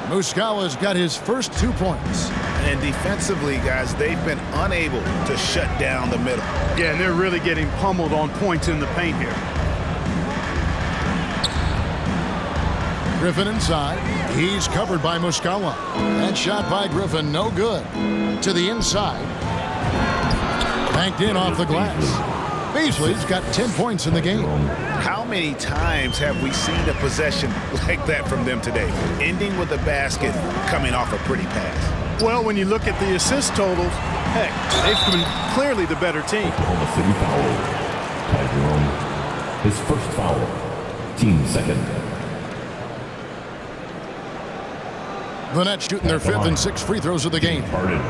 B: Muscala's got his first 2 points.
C: And defensively, guys, they've been unable to shut down the middle.
E: Yeah, and they're really getting pummeled on points in the paint here.
B: Griffin inside. He's covered by Muscala. That shot by Griffin, no good. To the inside. Banked in off the glass. Beasley's got 10 points in the game.
C: How many times have we seen a possession like that from them today? Ending with a basket, coming off a pretty pass.
E: Well, when you look at the assist totals, heck, they've been clearly the better team.
F: Oklahoma City foul. Ty Jerome, his first foul. Team second.
B: The Nets shooting their 5th and 6th free throws of the game.
F: Harden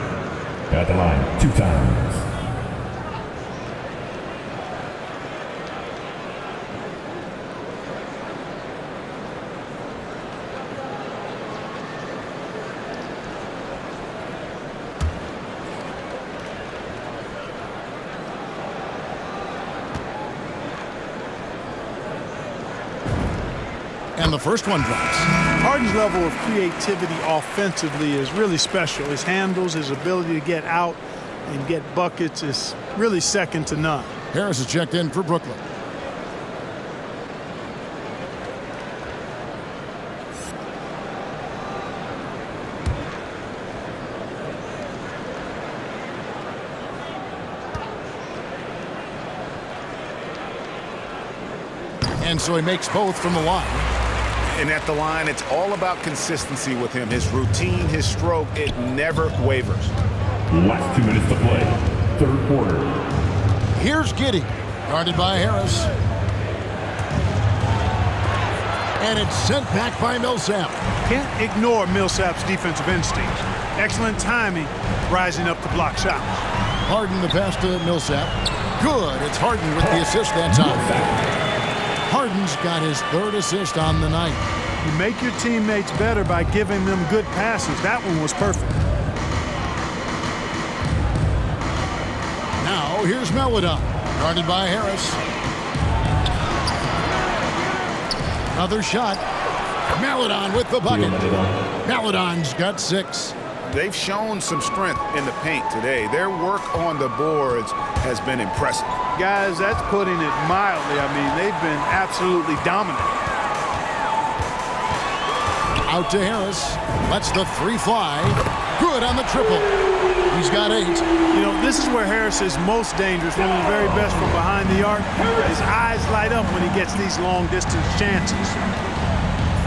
F: at the line 2 times.
B: And the first one drops.
E: Harden's level of creativity offensively is really special. His handles, his ability to get out and get buckets is really second to none.
B: Harris is checked in for Brooklyn. And so he makes both from the line.
C: And at the line, it's all about consistency with him. His routine, his stroke, it never wavers.
F: Last 2 minutes to play. Third quarter.
B: Here's Giddey, guarded by Harris. And it's sent back by Millsap.
E: Can't ignore Millsap's defensive instincts. Excellent timing, rising up to block shots.
B: Harden the pass to Millsap. Good. It's Harden with the assist that time. Harden's got his 3rd assist on the night.
E: You make your teammates better by giving them good passes. That one was perfect.
B: Now here's Melodon, guarded by Harris. Another shot. Melodon with the bucket. Melodon's got 6.
C: They've shown some strength in the paint today. Their work on the boards has been impressive.
E: Guys, that's putting it mildly. I mean, they've been absolutely dominant.
B: Out to Harris. Lets the 3 fly. Good on the triple. He's got 8.
E: You know, this is where Harris is most dangerous, one of the very best from behind the arc. His eyes light up when he gets these long-distance chances.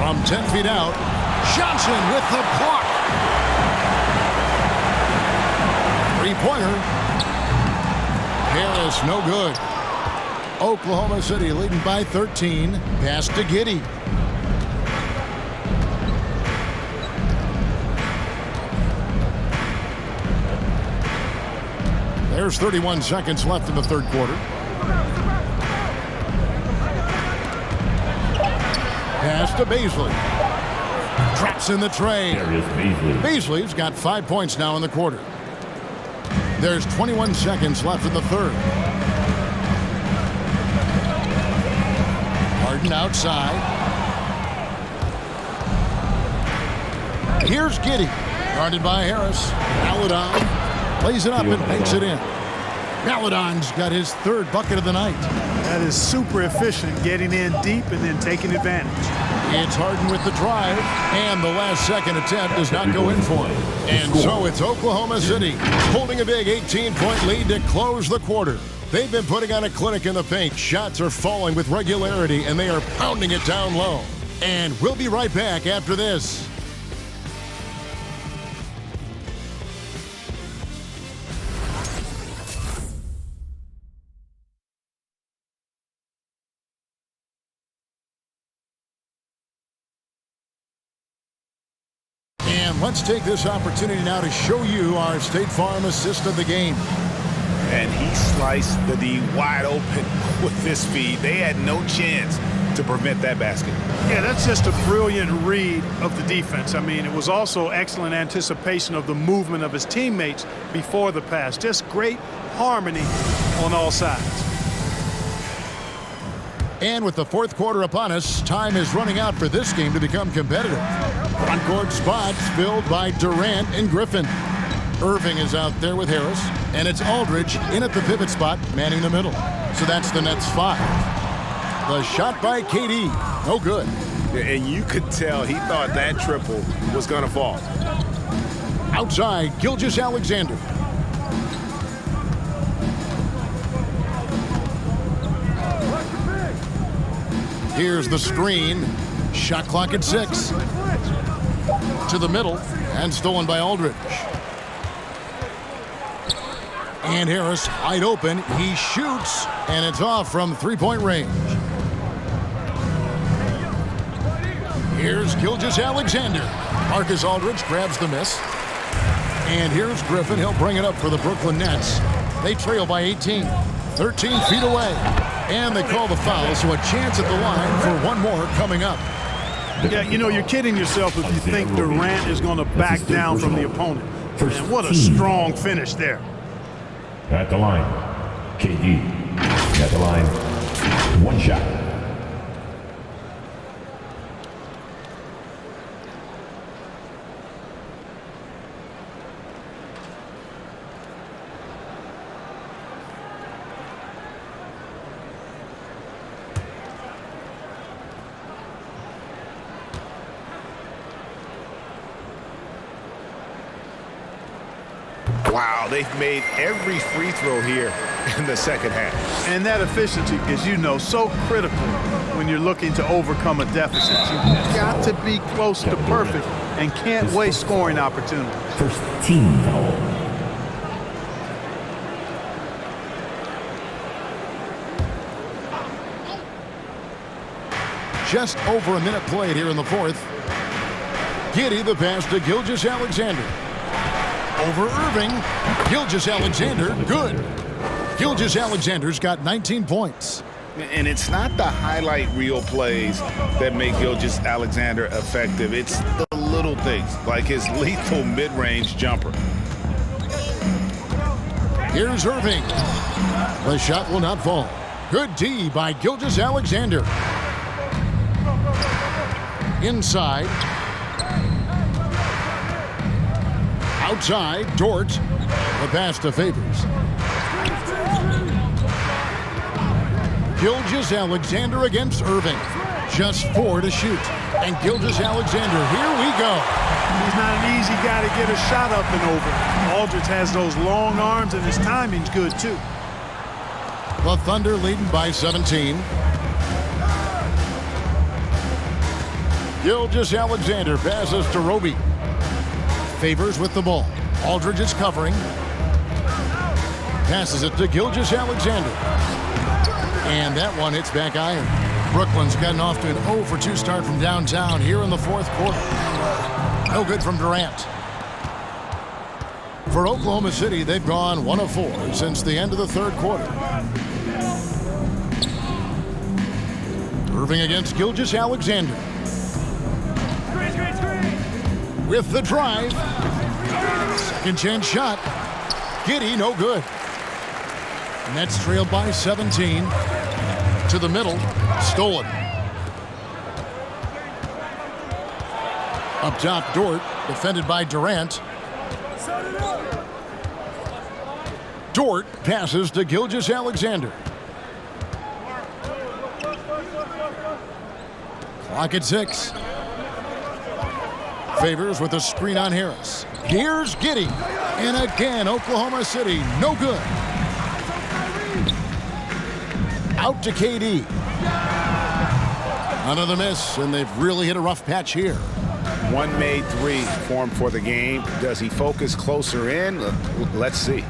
B: From 10 feet out, Johnson with the block. 3-pointer. Harris, no good. Oklahoma City leading by 13. Pass to Giddey. There's 31 seconds left in the 3rd quarter. Pass to Beasley. Traps in the tray.
F: There is Beasley.
B: Beasley's got 5 points now in the quarter. There's 21 seconds left in the 3rd. Harden outside. Here's Giddey, guarded by Harris. Melodon lays it up and banks it in. Melodon's got his 3rd bucket of the night.
E: That is super efficient, getting in deep and then taking advantage.
B: It's Harden with the drive, and the last second attempt does not go in for him. And so it's Oklahoma City holding a big 18-point lead to close the quarter. They've been putting on a clinic in the paint. Shots are falling with regularity, and they are pounding it down low. And we'll be right back after this. Let's take this opportunity now to show you our State Farm assist of the game.
C: And he sliced the D wide open with this feed. They had no chance to prevent that basket.
E: Yeah, that's just a brilliant read of the defense. I mean, it was also excellent anticipation of the movement of his teammates before the pass. Just great harmony on all sides.
B: And with the 4th quarter upon us, time is running out for this game to become competitive. Front-court spots filled by Durant and Griffin. Irving is out there with Harris, and it's Aldridge in at the pivot spot, manning the middle. So that's the Nets 5. The shot by KD, no good.
C: And you could tell he thought that triple was going to fall.
B: Outside, Gilgeous-Alexander. Here's the screen. Shot clock at 6. To the middle, and stolen by Aldridge. And Harris wide open. He shoots, and it's off from three-point range. Here's Gilgeous-Alexander. Marcus Aldridge grabs the miss. And here's Griffin. He'll bring it up for the Brooklyn Nets. They trail by 18. 13 feet away. And they call the foul, so a chance at the line for one more coming up.
E: Yeah, you know, you're kidding yourself if you think Durant is going to back down from the opponent. And what a strong finish there.
F: At the line, KD. At the line, one shot.
C: Wow, they've made every free throw here in the second half.
E: And that efficiency is, you know, so critical when you're looking to overcome a deficit. You've got to be close to perfect and can't waste scoring opportunities.
F: First team foul.
B: Just over a minute played here in the fourth. Giddey the pass to Gilgeous-Alexander. Over Irving. Gilgeous-Alexander, good. Gilgeous-Alexander's got 19 points.
C: And it's not the highlight reel plays that make Gilgeous-Alexander effective. It's the little things, like his lethal mid-range jumper.
B: Here's Irving. The shot will not fall. Good D by Gilgeous-Alexander. Inside. Outside, Dort. The pass to Favors. Gilgeous-Alexander against Irving. Just 4 to shoot. And Gilgeous-Alexander, here we go.
E: He's not an easy guy to get a shot up and over. Aldridge has those long arms, and his timing's good, too.
B: The Thunder leading by 17. Gilgeous-Alexander passes to Roby. Favors with the ball. Aldridge is covering. Passes it to Gilgeous-Alexander. And that one hits back iron. Brooklyn's gotten off to an 0 for 2 start from downtown here in the fourth quarter. No good from Durant. For Oklahoma City, they've gone 1 of 4 since the end of the third quarter. Irving against Gilgeous-Alexander. With the drive. Second chance shot. Giddey, no good. Nets trail by 17. To the middle. Stolen. Up top, Dort. Defended by Durant. Dort passes to Gilgeous-Alexander. Clock at 6. Favors with a screen on Harris. Here's Giddey. And again, Oklahoma City, no good. Out to KD. Another miss, and they've really hit a rough patch here.
C: One made 3 formed for the game. Does he focus closer in? Let's see.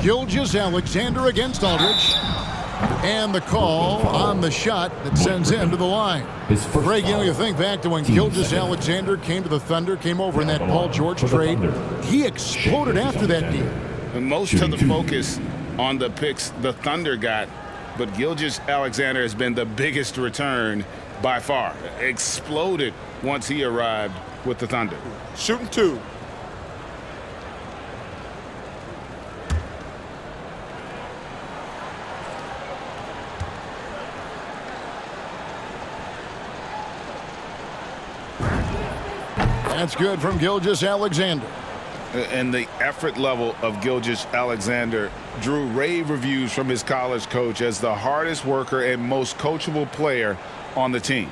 B: Gilgeous-Alexander against Aldridge. And the call on the shot that sends him to the line. Greg, you know, you think back to when Gilgeous-Alexander came to the Thunder, came over in that Paul George trade. He exploded after that deal.
C: And most of the focus on the picks the Thunder got, but Gilgeous-Alexander has been the biggest return by far. Exploded once he arrived with the Thunder.
K: Shooting 2.
B: That's good from Gilgeous-Alexander.
C: And the effort level of Gilgeous-Alexander drew rave reviews from his college coach as the hardest worker and most coachable player on the team.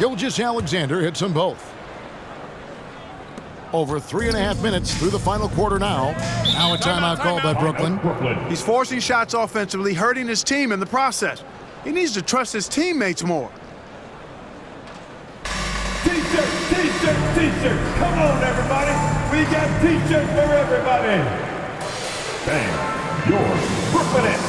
B: Gilgeous-Alexander hits them both. Over 3.5 minutes through the final quarter now. Now a timeout called by Brooklyn.
E: He's forcing shots offensively, hurting his team in the process. He needs to trust his teammates more.
F: T-shirt, T-shirt, T-shirt. Come on, everybody. We got T-shirts for everybody. Bang, your Brooklyn Nets.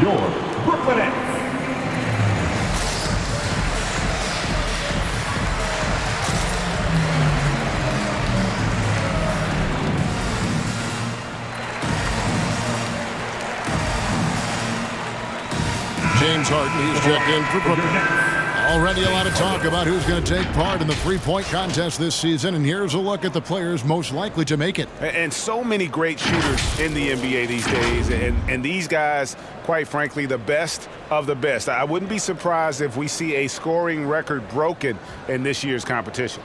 F: Your Brooklyn Nets.
B: James Harden, he's checked in for Brooklyn. Already a lot of talk about who's going to take part in the three-point contest this season, and here's a look at the players most likely to make it.
C: And so many great shooters in the NBA these days, and these guys, quite frankly, the best of the best. I wouldn't be surprised if we see a scoring record broken in this year's competition.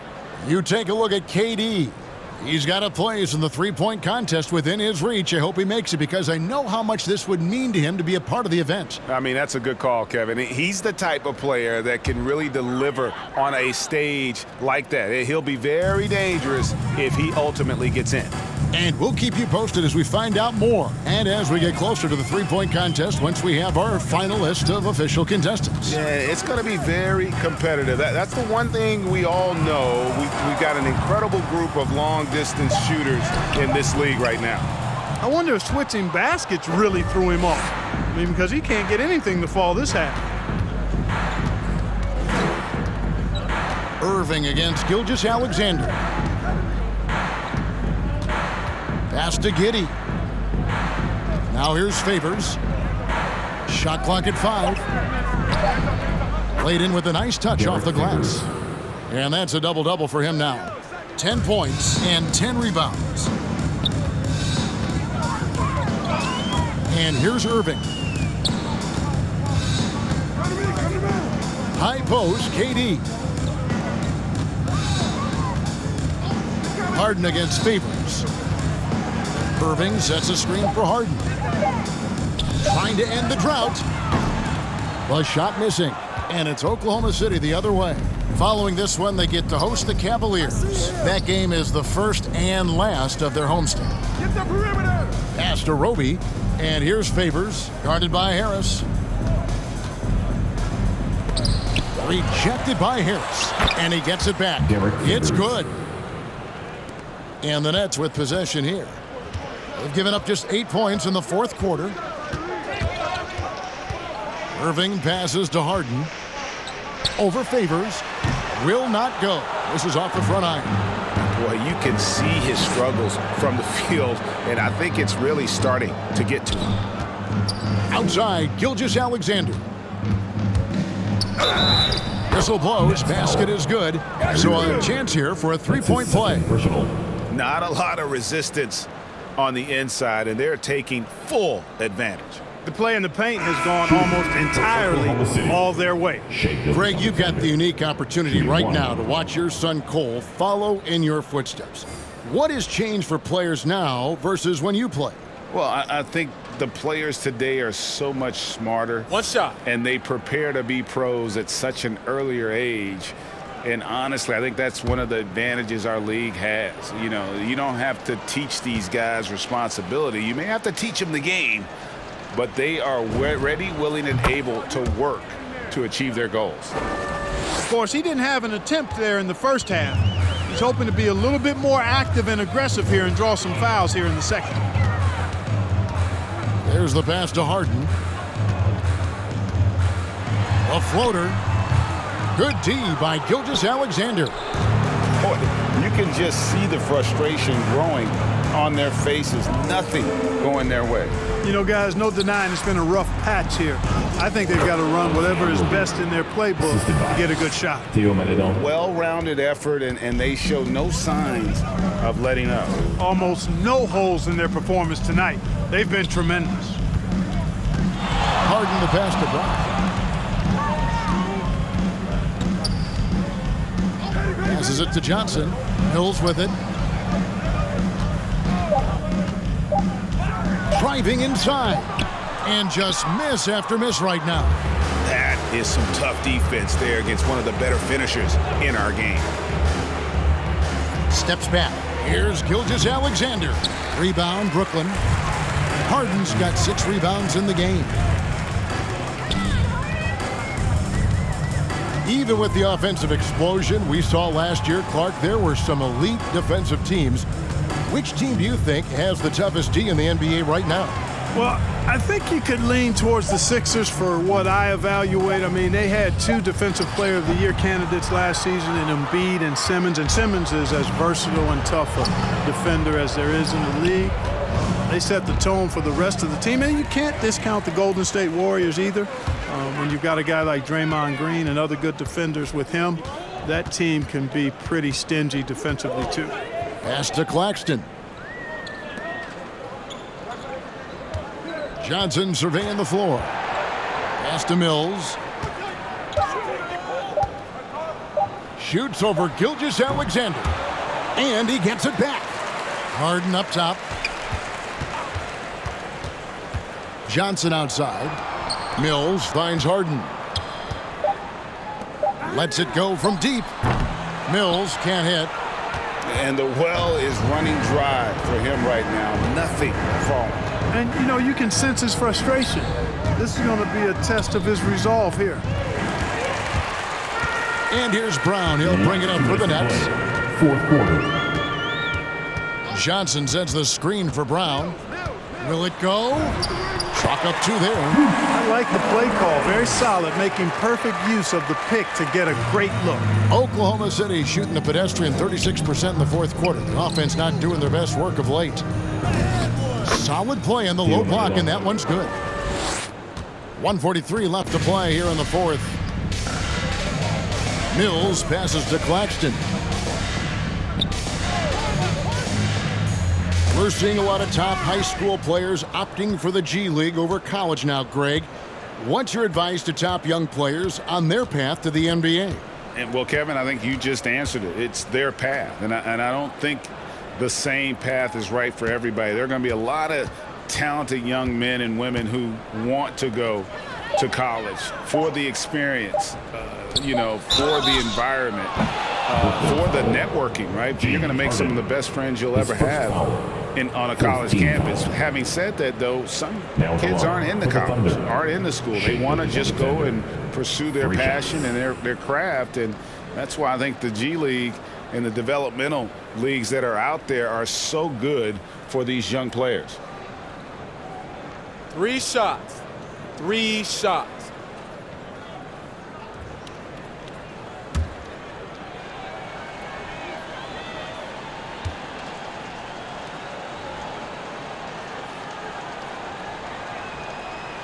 B: You take a look at KD. He's got a place in the three-point contest within his reach. I hope he makes it because I know how much this would mean to him to be a part of the event.
C: I mean, that's a good call, Kevin. He's the type of player that can really deliver on a stage like that. He'll be very dangerous if he ultimately gets in.
B: And we'll keep you posted as we find out more and as we get closer to the three-point contest once we have our final list of official contestants.
C: Yeah, it's going to be very competitive. That's the one thing we all know. We've got an incredible group of long-distance shooters in this league right now.
E: I wonder if switching baskets really threw him off. I mean, because he can't get anything to fall this half.
B: Irving against Gilgeous-Alexander. Pass to Giddey. Now here's Favors. Shot clock at 5. Played in with a nice touch off the glass. And that's a double-double for him now. 10 points and 10 rebounds. And here's Irving. High post, KD. Harden against Favors. Irving sets a screen for Harden. Trying to end the drought. The shot missing. And it's Oklahoma City the other way. Following this one, they get to host the Cavaliers. That game is the first and last of their homestand.
F: Get the perimeter!
B: Pass to Roby. And here's Favors, guarded by Harris. Rejected by Harris. And he gets it back. It's good. And the Nets with possession here. They've given up just 8 points in the fourth quarter. Irving passes to Harden. Over Favors. Will not go. This is off the front iron.
C: Boy, you can see his struggles from the field, and I think it's really starting to get to him.
B: Outside, Gilgeous-Alexander. Whistle blows. Basket is good. So a chance here for a three-point play.
C: Not a lot of resistance on the inside, and they're taking full advantage.
E: The play in the paint has gone almost entirely all their way.
B: Greg, you've got the unique opportunity right now to watch your son Cole follow in your footsteps. What has changed for players now versus when you played?
C: Well, I think the players today are so much smarter.
H: One shot.
C: And they prepare to be pros at such an earlier age. And honestly, I think that's one of the advantages our league has. You know, you don't have to teach these guys responsibility. You may have to teach them the game, but they are ready, willing, and able to work to achieve their goals.
E: Of course, he didn't have an attempt there in the first half. He's hoping to be a little bit more active and aggressive here and draw some fouls here in the second.
B: There's the pass to Harden. A floater. Good D by Gilgeous-Alexander.
C: Boy, you can just see the frustration growing on their faces. Nothing going their way.
E: You know, guys, no denying it's been a rough patch here. I think they've got to run whatever is best in their playbook to get a good shot.
C: Well-rounded effort, and they show no signs of letting up.
E: Almost no holes in their performance tonight. They've been tremendous.
B: Harden the pass to Brown. Passes it to Johnson. Mills with it. Driving inside. And just miss after miss right now.
C: That is some tough defense there against one of the better finishers in our game.
B: Steps back. Here's Gilgeous-Alexander. Rebound, Brooklyn. Harden's got 6 rebounds in the game. Even with the offensive explosion we saw last year, Clark, there were some elite defensive teams. Which team do you think has the toughest D in the NBA right now?
E: Well, I think you could lean towards the Sixers for what I evaluate. I mean, they had 2 Defensive Player of the Year candidates last season in Embiid and Simmons is as versatile and tough a defender as there is in the league. They set the tone for the rest of the team, and you can't discount the Golden State Warriors either. When you've got a guy like Draymond Green and other good defenders with him, that team can be pretty stingy defensively too.
B: Pass to Claxton. Johnson surveying the floor. Pass to Mills. Shoots over Gilgeous-Alexander. And he gets it back. Harden up top. Johnson outside. Mills finds Harden. Lets it go from deep. Mills can't hit.
C: And the well is running dry for him right now. Nothing falling.
E: And, you know, you can sense his frustration. This is going to be a test of his resolve here.
B: And here's Brown. He'll bring it up for the Nets.
F: Fourth quarter.
B: Johnson sends the screen for Brown. Will it go? Chalk up 2 there.
E: I like the play call. Very solid, making perfect use of the pick to get a great look.
B: Oklahoma City shooting the pedestrian 36% in the fourth quarter. The offense not doing their best work of late. Solid play on the low block, and that one's good. 1:43 left to play here in the fourth. Mills passes to Claxton. We're seeing a lot of top high school players opting for the G League over college now, Greg. What's your advice to top young players on their path to the NBA?
C: And well, Kevin, I think you just answered it. It's their path, and I don't think the same path is right for everybody. There are going to be a lot of talented young men and women who want to go to college for the experience, for the environment, for the networking, right? You're going to make some of the best friends you'll ever have on a college campus. Having said that, though, some kids aren't in the college, aren't in the school. They want to just go and pursue their passion and their craft, and that's why I think the G League and the developmental leagues that are out there are so good for these young players.
H: 3 shots. 3 shots.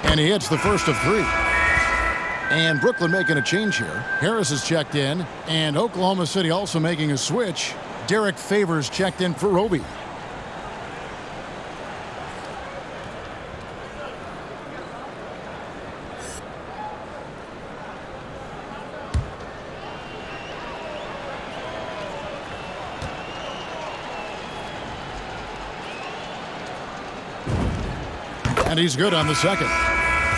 B: And he hits the first of 3. And Brooklyn making a change here. Harris is checked in, and Oklahoma City also making a switch. Derek Favors checked in for Roby. And he's good on the second.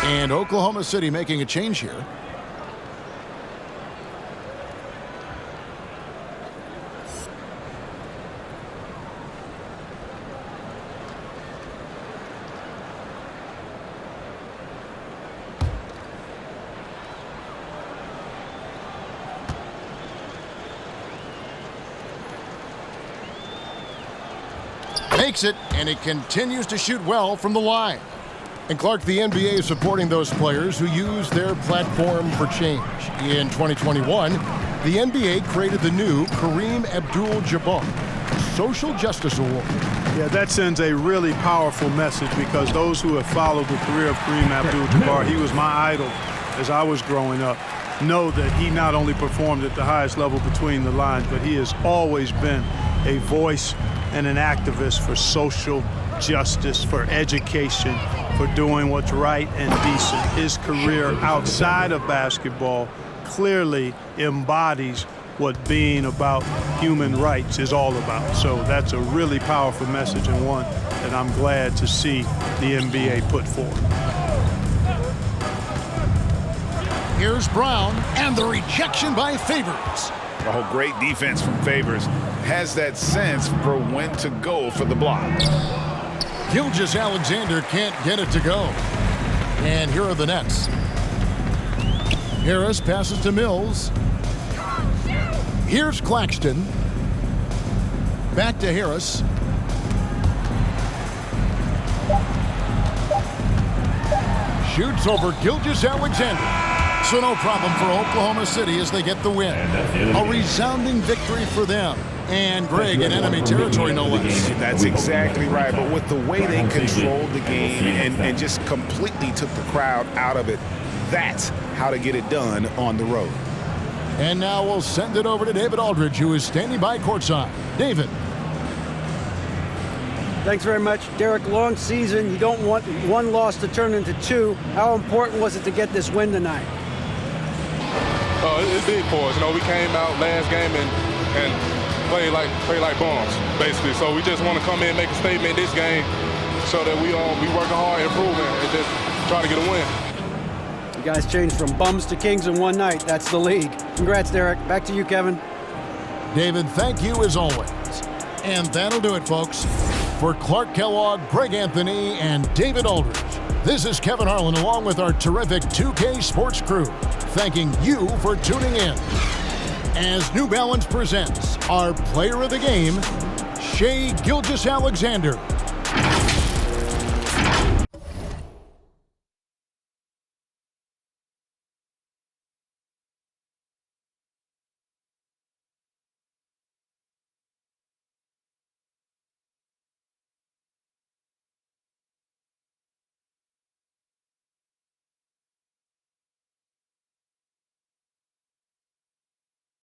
B: And Oklahoma City making a change here. Makes it, and he continues to shoot well from the line. And Clark, the NBA is supporting those players who use their platform for change. In 2021, the NBA created the new Kareem Abdul-Jabbar Social Justice Award.
E: Yeah, that sends a really powerful message because those who have followed the career of Kareem Abdul-Jabbar, he was my idol as I was growing up, know that he not only performed at the highest level between the lines, but he has always been a voice and an activist for social justice, for education, for doing what's right and decent. His career outside of basketball clearly embodies what being about human rights is all about. So that's a really powerful message, and one that I'm glad to see the NBA put forward.
B: Here's Brown, and the rejection by Favors.
C: Oh, great defense from Favors. Has that sense for when to go for the block.
B: Gilgeous-Alexander can't get it to go. And here are the Nets. Harris passes to Mills. Here's Claxton. Back to Harris. Shoots over Gilgeous-Alexander. So no problem for Oklahoma City as they get the win. A resounding victory for them. And Greg in enemy territory, no less.
C: That's exactly right. But with the way they controlled the game and just completely took the crowd out of it, that's how to get it done on the road.
B: And now we'll send it over to David Aldridge, who is standing by courtside. David.
D: Thanks very much, Derek. Long season. You don't want one loss to turn into two. How important was it to get this win tonight?
L: It's big for us. You know, we came out last game and play like bums, basically. So we just want to come in, make a statement this game, so that we working hard, improving, and just try to get a win.
D: You guys changed from bums to kings in one night. That's the league. Congrats, Derek. Back to you, Kevin.
B: David, thank you as always. And that'll do it, folks. For Clark Kellogg, Greg Anthony, and David Aldridge, this is Kevin Harlan along with our terrific 2K Sports crew, thanking you for tuning in. As New Balance presents our player of the game, Shai Gilgeous-Alexander.